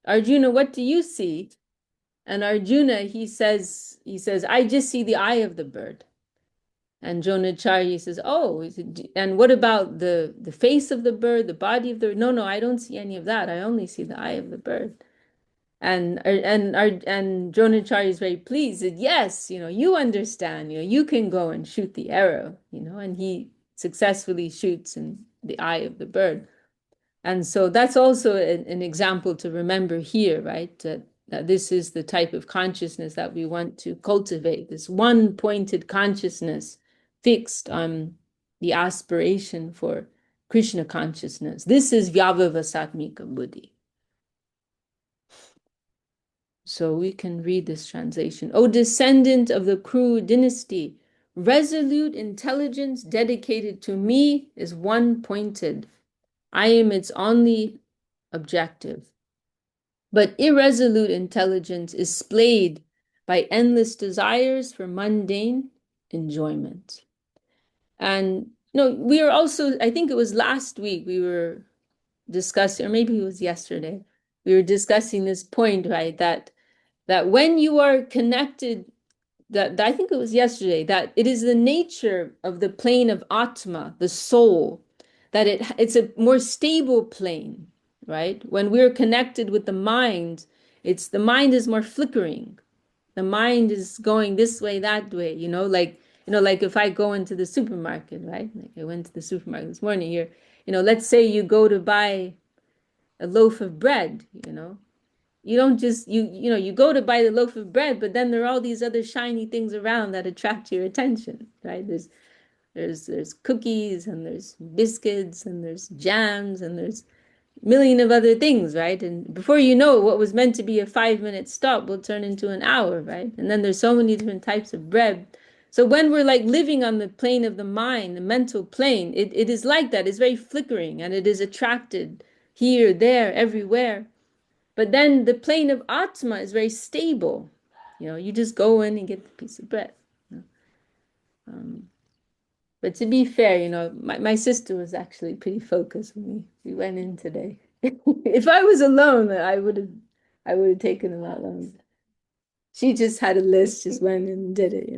Arjuna, what do you see? And Arjuna, he says, I just see the eye of the bird. And Dronacharya says, oh, and what about the face of the bird, the body of the bird? No, I don't see any of that. I only see the eye of the bird. And Dronacharya is very pleased that, yes, you understand, you can go and shoot the arrow, and he successfully shoots in the eye of the bird. And so that's also an example to remember here, right? That this is the type of consciousness that we want to cultivate, this one-pointed consciousness fixed on the aspiration for Krishna consciousness. This is Vyabhavasatmika Buddhi. So we can read this translation. O descendant of the Kru dynasty, resolute intelligence dedicated to me is one-pointed. I am its only objective. But irresolute intelligence is splayed by endless desires for mundane enjoyment. And we are also, I think it was last week we were discussing, or maybe it was yesterday, we were discussing this point, right? That when you are connected, that I think it was yesterday, that it is the nature of the plane of Atma, the soul, that it's a more stable plane, right? When we're connected with the mind, the mind is more flickering. The mind is going this way, that way, like if I go into the supermarket, right? Like I went to the supermarket this morning here, let's say you go to buy a loaf of bread, you don't just you go to buy the loaf of bread, but then there are all these other shiny things around that attract your attention, right? There's cookies, and there's biscuits, and there's jams, and there's a million of other things, right? And before you know it, what was meant to be a 5-minute stop will turn into an hour, right? And then there's so many different types of bread. So when we're like living on the plane of the mind, the mental plane, it is like that. It's very flickering, and it is attracted here, there, everywhere. But then the plane of Atma is very stable. You just go in and get the piece of bread. But to be fair, my sister was actually pretty focused when we went in today. If I was alone, I would have taken a lot longer. She just had a list, just went and did it.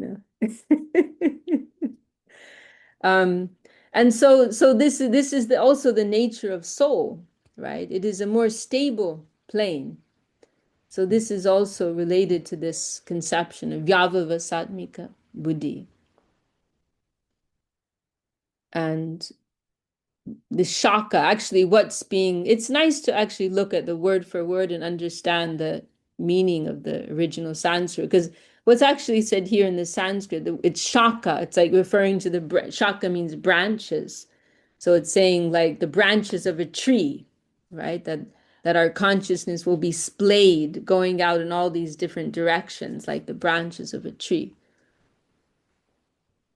And so this is also the nature of soul, right? It is a more stable plane. So this is also related to this conception of Vyavavasatmika Buddhi. And the shaka, actually it's nice to actually look at the word for word and understand the meaning of the original Sanskrit, because what's actually said here in the Sanskrit, it's shaka, it's like referring to shaka means branches. So it's saying like the branches of a tree, right? That our consciousness will be splayed, going out in all these different directions, like the branches of a tree.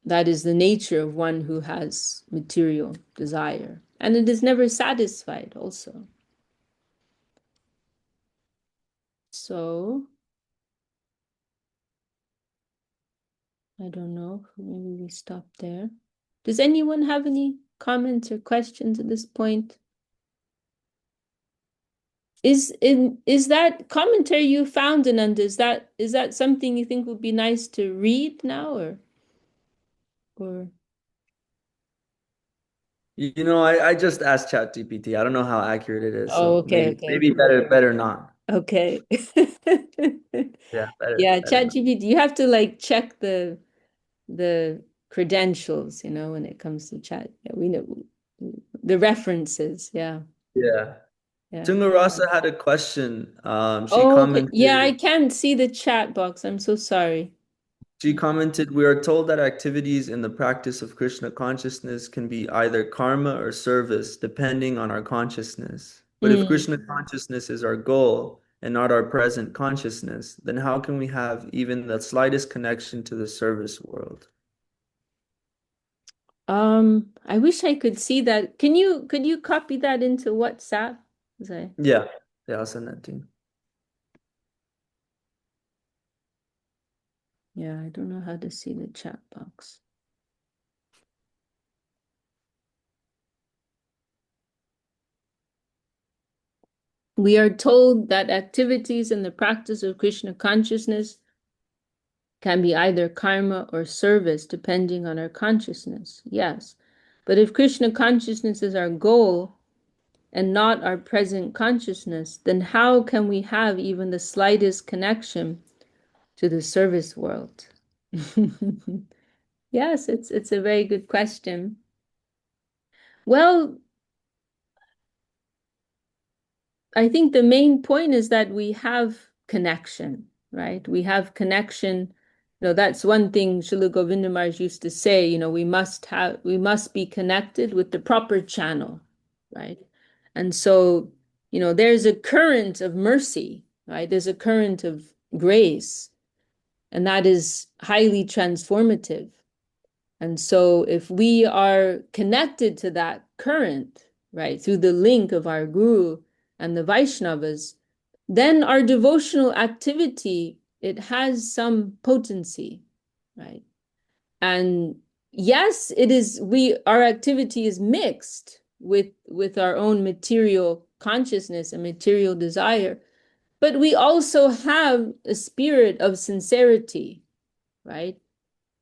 That is the nature of one who has material desire. And it is never satisfied also. So, I don't know, maybe we stop there. Does anyone have any comments or questions at this point? Is that commentary you found, Ananda, is that something you think would be nice to read now, or I just asked ChatGPT. I don't know how accurate it is, oh, so okay, maybe better not. okay. Yeah, Yeah, better not. ChatGPT, you have to like check the credentials, when it comes to chat. Yeah, we know the references. Yeah, Yeah. yeah. Tungarasa had a question. She Oh, okay. Yeah, I commented. can't see the chat box. I'm so sorry. She commented, "We are told that activities in the practice of Krishna consciousness can be either karma or service, depending on our consciousness. But if Mm. Krishna consciousness is our goal and not our present consciousness, then how can we have even the slightest connection to the service world?" I wish I could see that. Could you copy that into WhatsApp? Sorry. Yeah, I'll send that to you. Yeah, I don't know how to see the chat box. We are told that activities in the practice of Krishna consciousness can be either karma or service, depending on our consciousness. Yes. But if Krishna consciousness is our goal and not our present consciousness, then how can we have even the slightest connection to the service world? Yes, it's a very good question. Well, I think the main point is that we have connection, right? We have connection. That's one thing Srila Govinda Maharaj used to say, we must be connected with the proper channel, right? And so, there's a current of mercy, right? There's a current of grace, and that is highly transformative. And so if we are connected to that current, right, through the link of our Guru and the Vaishnavas, then our devotional activity, it has some potency, right? And yes, our activity is mixed with our own material consciousness, a material desire, but we also have a spirit of sincerity, right?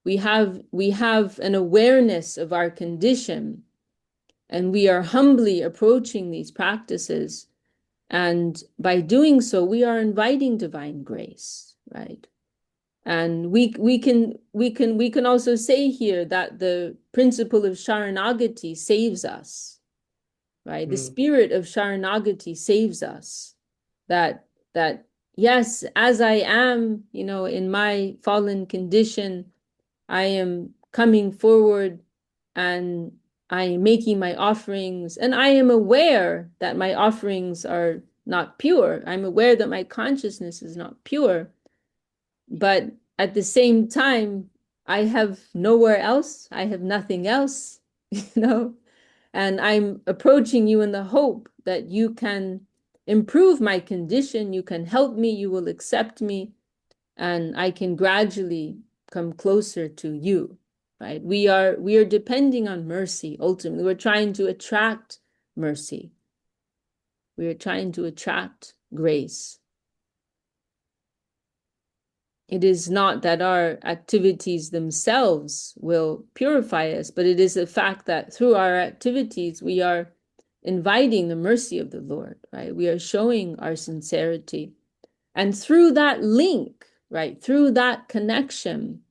We have an awareness of our condition, and we are humbly approaching these practices. And by doing so, we are inviting divine grace, right? And we can also say here that the principle of Sharanagati saves us, right? The spirit of Sharanagati saves us. That yes, as I am, in my fallen condition, I am coming forward and I am making my offerings, and I am aware that my offerings are not pure. I'm aware that my consciousness is not pure. But at the same time, I have nowhere else. I have nothing else, and I'm approaching you in the hope that you can improve my condition. You can help me. You will accept me, and I can gradually come closer to you, right? We are depending on mercy. Ultimately, we're trying to attract mercy. We are trying to attract grace. It is not that our activities themselves will purify us, but it is the fact that through our activities, we are inviting the mercy of the Lord, right? We are showing our sincerity. And through that link, right, through that connection,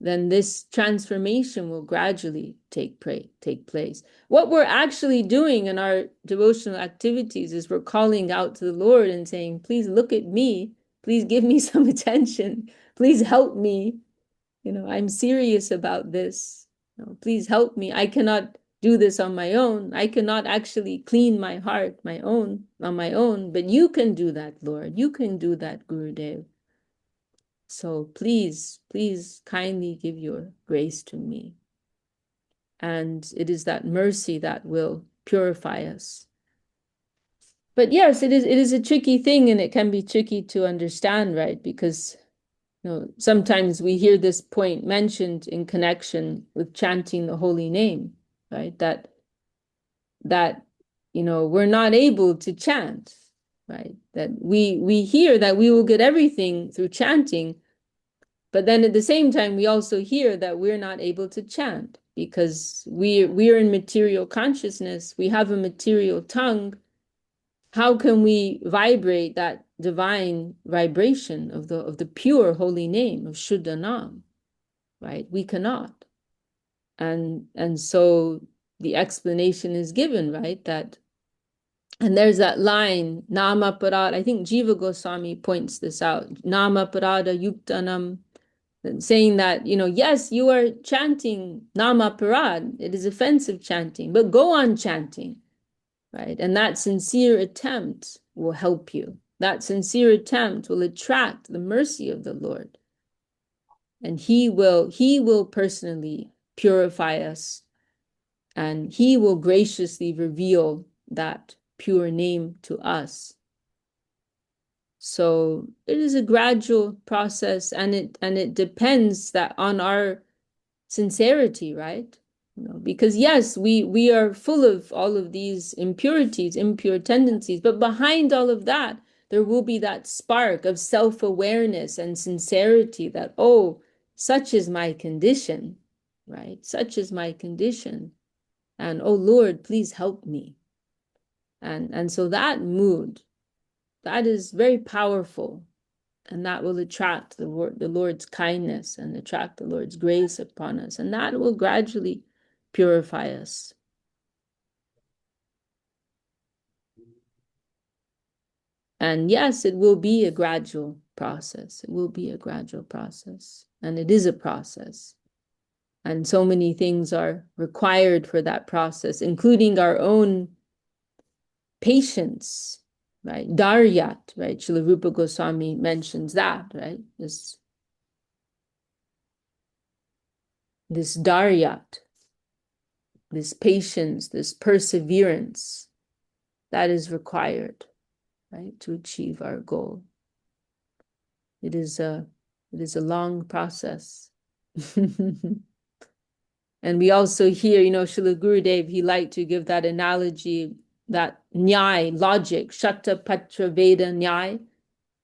then this transformation will gradually take place. What we're actually doing in our devotional activities is we're calling out to the Lord and saying, please look at me. Please give me some attention. Please help me. I'm serious about this. Please help me. I cannot do this on my own. I cannot actually clean my heart on my own, but you can do that, Lord. You can do that, Gurudev. So please kindly give your grace to me. And it is that mercy that will purify us. But yes, it is a tricky thing, and it can be tricky to understand, right? Because sometimes we hear this point mentioned in connection with chanting the holy name, right? That we're not able to chant, right? That we hear that we will get everything through chanting, but then at the same time, we also hear that we're not able to chant because we're in material consciousness. We have a material tongue. How can we vibrate that divine vibration of the pure holy name of Shuddha Nam, right? We cannot. And so the explanation is given, right? And there's that line, Nama Parada. I think Jiva Goswami points this out. Nama Parada Yuktanam, saying that, yes, you are chanting Nama Parad. It is offensive chanting, but go on chanting, right? And that sincere attempt will help you. That sincere attempt will attract the mercy of the Lord. And he will personally purify us, and he will graciously reveal that pure name to us. So it is a gradual process, and it depends that on our sincerity, right? Because yes, we are full of all of these impurities, impure tendencies, but behind all of that, there will be that spark of self-awareness and sincerity that, oh, such is my condition, right? Such is my condition. And oh Lord, please help me. And so that mood, that is very powerful, and that will attract the Lord's kindness and attract the Lord's grace upon us, and that will gradually purify us. And yes, it will be a gradual process. It will be a gradual process, and it is a process. And so many things are required for that process, including our own patience, right? Daryat, right? Srila Rupa Goswami mentions that, right? This daryat, this patience, this perseverance, that is required, right, to achieve our goal. It is a long process. And we also hear, Srila Gurudev, he liked to give that analogy that nyai, logic, Shata Patra Veda nyai,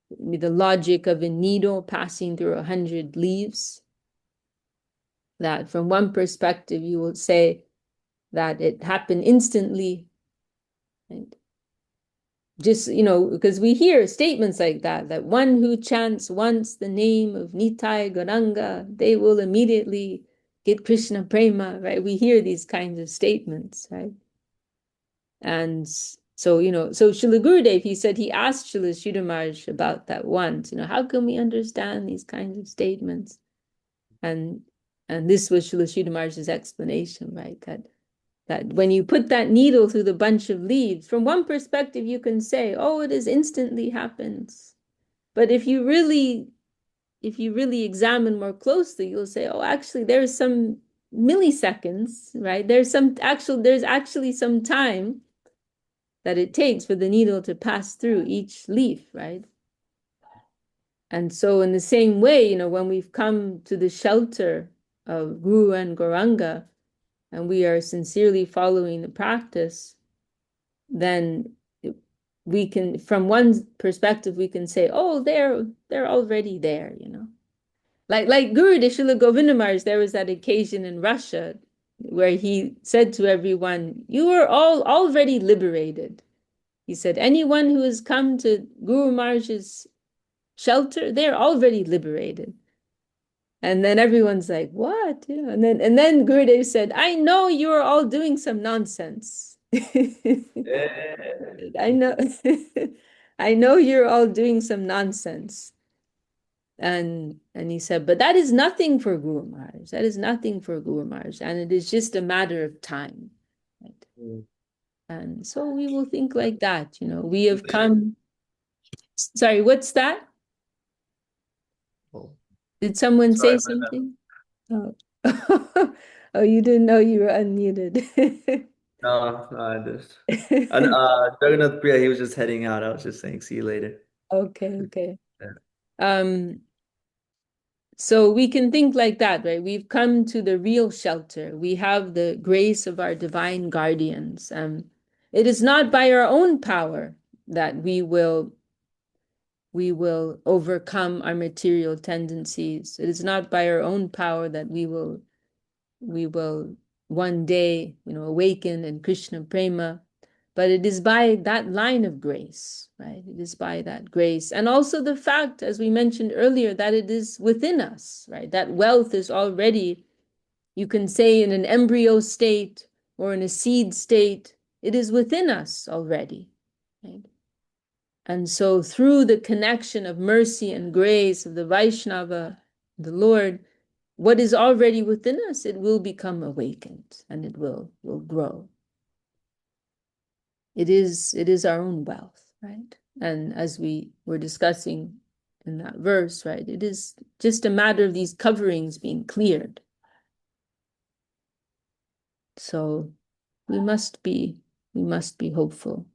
the logic of a needle passing through 100 leaves, that from one perspective you will say that it happened instantly, right? Just, because we hear statements like that one who chants once the name of Nitai Gauranga, they will immediately get Krishna prema, right? We hear these kinds of statements, right? And so, so Srila Gurudev, he said, he asked Srila Sridhar Maharaj about that once, how can we understand these kinds of statements? And this was Srila Sridhar Maharaj's explanation, right? That when you put that needle through the bunch of leaves, from one perspective, you can say, oh, it is instantly happens. But if you really examine more closely, you'll say, oh, actually, there's some milliseconds, right? There's actually some time that it takes for the needle to pass through each leaf, right? And so in the same way, when we've come to the shelter of Guru and Gauranga, and we are sincerely following the practice, then we can, from one perspective, we can say, oh, they're already there, Like Guru Srila Govinda Maharaj, there was that occasion in Russia where he said to everyone, you are all already liberated. He said, anyone who has come to Guru Maharaj's shelter, they're already liberated. And then everyone's like, what? And then Gurudev said, I know you're all doing some nonsense. I know, I know you're all doing some nonsense. And he said, but that is nothing for Guru Maharaj. That is nothing for Guru Maharaj. And it is just a matter of time. Right? And so we will think like that, we have come. Sorry, what's that? Did someone say something? Oh. Oh, you didn't know you were unmuted. No, I just. And Jagannath Priya, he was just heading out. I was just saying, see you later. Okay. So we can think like that, right? We've come to the real shelter. We have the grace of our divine guardians. It is not by our own power that we will overcome our material tendencies. It is not by our own power that we will one day, awaken in Krishna prema, but it is by that line of grace, right? It is by that grace. And also the fact, as we mentioned earlier, that it is within us, right? That wealth is already, you can say, in an embryo state or in a seed state, it is within us already, right? And so through the connection of mercy and grace of the Vaishnava, the Lord, what is already within us, it will become awakened and it will grow. It is our own wealth, right? And as we were discussing in that verse, right, it is just a matter of these coverings being cleared. So we must be hopeful.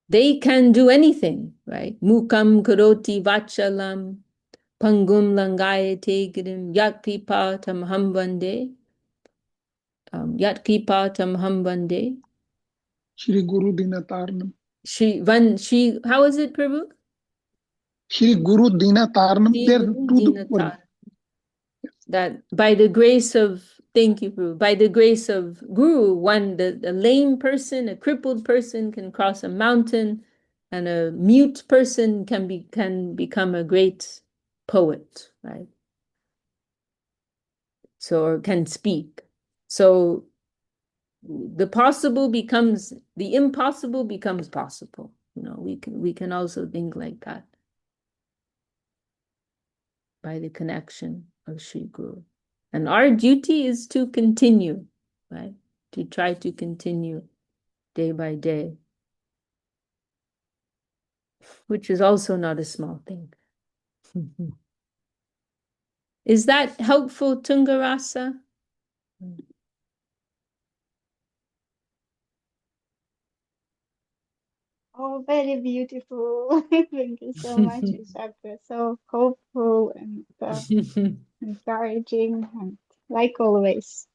They can do anything, right? Mukam karoti vachalam pangum langayate girim yatkipatam hambande. Yatkipatam hambande. Shri Guru Dinatarnam. How is it, Prabhu? Shri Guru Dinatarnam. There are two words. That by the grace of, thank you, Prabhu, by the grace of Guru, the lame person, a crippled person can cross a mountain, and a mute person can become a great poet, right? So, or can speak. So the impossible becomes possible. We can also think like that by the connection of Sri Guru. And our duty is to continue, right? To try to continue day by day, which is also not a small thing. Is that helpful, Tungarasa? Oh, very beautiful. Thank you so much, Ishaka. So hopeful and encouraging, and like always.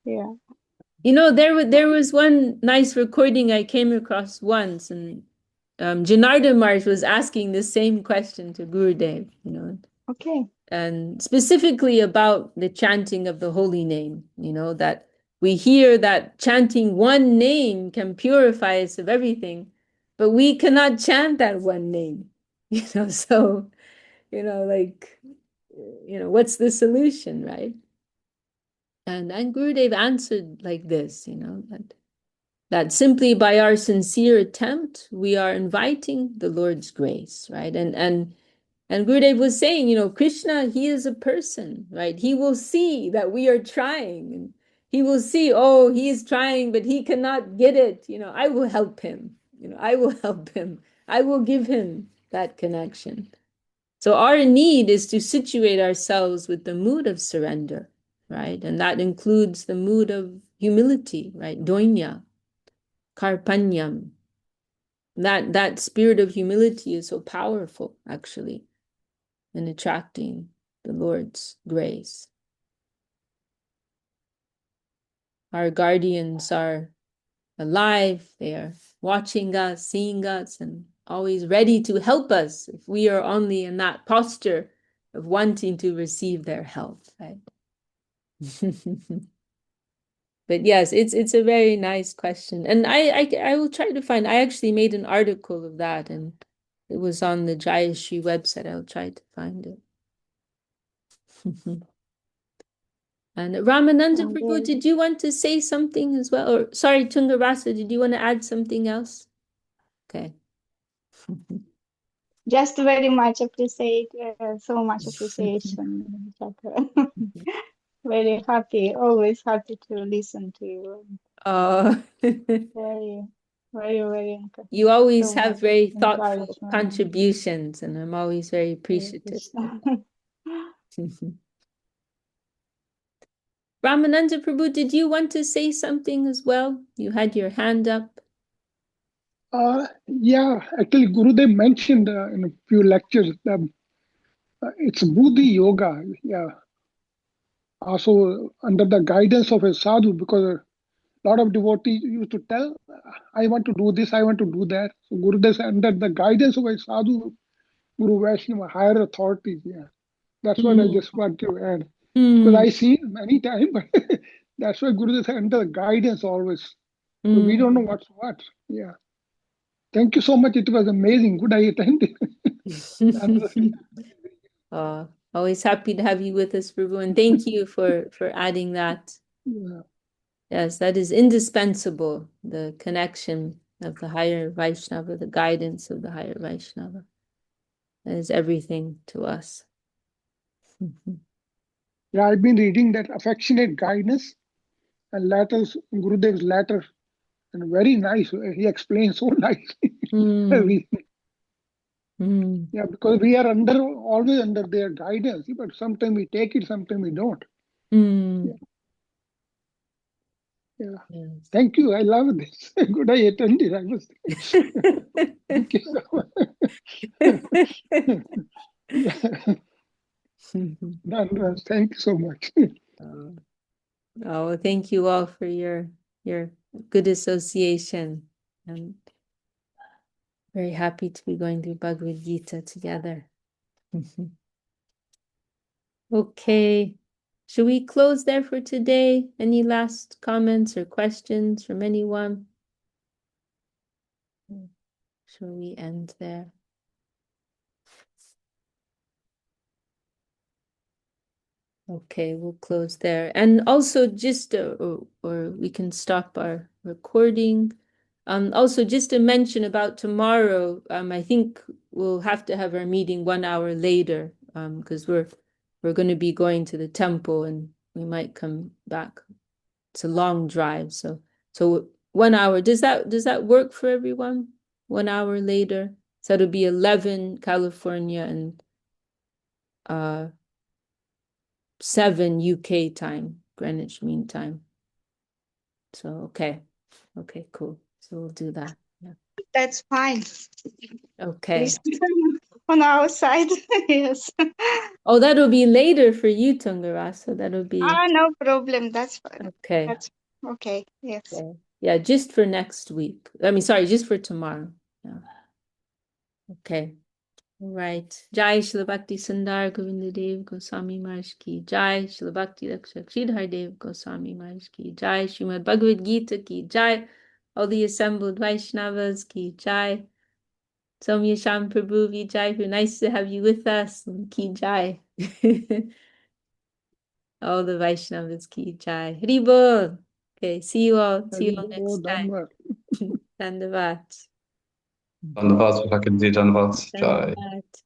Yeah. You know, there was one nice recording I came across once, and Janardhan Maharaj was asking the same question to Gurudev, you know, Okay. and specifically about the chanting of the holy name, you know, that we hear that chanting one name can purify us of everything, but we cannot chant that one name, you know, so, you know, like, you know, what's the solution, right? And Gurudev answered like this, you know, that simply by our sincere attempt, we are inviting the Lord's grace, right? And Gurudev was saying, you know, Krishna, he is a person, right? He will see that we are trying, and he will see, oh, he is trying, but he cannot get it. You know, I will help him. You know, I will help him. I will give him that connection. So our need is to situate ourselves with the mood of surrender, right? And that includes the mood of humility, right? Doinya, karpanyam. That spirit of humility is so powerful, actually, in attracting the Lord's grace. Our guardians are alive, they are watching us, seeing us, and always ready to help us if we are only in that posture of wanting to receive their help, right? But yes, it's a very nice question. And I will try to find, I actually made an article of that, and it was on the Jayashri website. I'll try to find it. And Ramananda Prabhu, did you want to say something as well? Or sorry, Tungarasa, did you want to add something else? Okay. Just very much appreciate, so much appreciation, Chakra. Very happy, always happy to listen to you. Oh, Very, very, very you always so have much very thoughtful encouragement. contributions, and I'm always very appreciative. Ramananda Prabhu, did you want to say something as well? You had your hand up. Yeah, actually, Gurudev mentioned in a few lectures that it's Buddhi Yoga. Yeah, also under the guidance of a sadhu, because a lot of devotees used to tell, I want to do this, I want to do that. So Gurudev said, under the guidance of a sadhu, Guru Vaishnava, higher authorities. Yeah, that's what I just want to add. Because I see many times, but that's why Gurudev said, under the guidance always. So we don't know what's what. Yeah. Thank you so much. It was amazing. Good, I attended. Always happy to have you with us, Prabhu, and thank you for adding that. Yeah. Yes, that is indispensable, the connection of the higher Vaishnava, the guidance of the higher Vaishnava. That is everything to us. Yeah, I've been reading that affectionate guidance and letters, Gurudev's letter, and very nice. He explains so nicely everything. Yeah, because we are always under their guidance, but sometimes we take it, sometimes we don't. Yeah. Yeah. Yes. Thank you. I love this. Good, I attended. I was. Thank you so much. Yeah. Thank you so much. Oh, thank you all for your good association. I'm very happy to be going through Bhagavad-Gītā together. Okay, should we close there for today? Any last comments or questions from anyone? Shall we end there? Okay, we'll close there. And also just, or we can stop our recording. Also just to mention about tomorrow, I think we'll have to have our meeting 1 hour later, because we're going to be going to the temple and we might come back. It's a long drive, so 1 hour. Does that work for everyone? 1 hour later, so it'll be 11 California and 7 UK time, Greenwich Mean Time. So okay, cool. So we'll do that. Yeah. That's fine. Okay. On our side, yes. Oh, that'll be later for you, Tungarasa. That'll be No problem. That's fine. okay. That's Okay, yes. Okay. Yeah, just for next week. I mean, sorry, just for tomorrow. Yeah. Okay. All right. Jai Shri Bhakti Sundar Govinda Dev Goswami Maharaj ki Jai. Shri Bhakti Rakshak Sridhar Dev Goswami Maharaj ki Jai. Srimad Bhagavad-GÍTÁ ki Jai. All the assembled Vaishnavas ki Jai. Soumya Sham Prabhu ki Jai. Nice to have you with us. Ki Jai. All the Vaishnavas ki Jai. Hari Bol. Okay, see you all. See you all next time. Dandavat. धन्यवाद सुधाकर जी, धन्यवाद। जय Dandavat.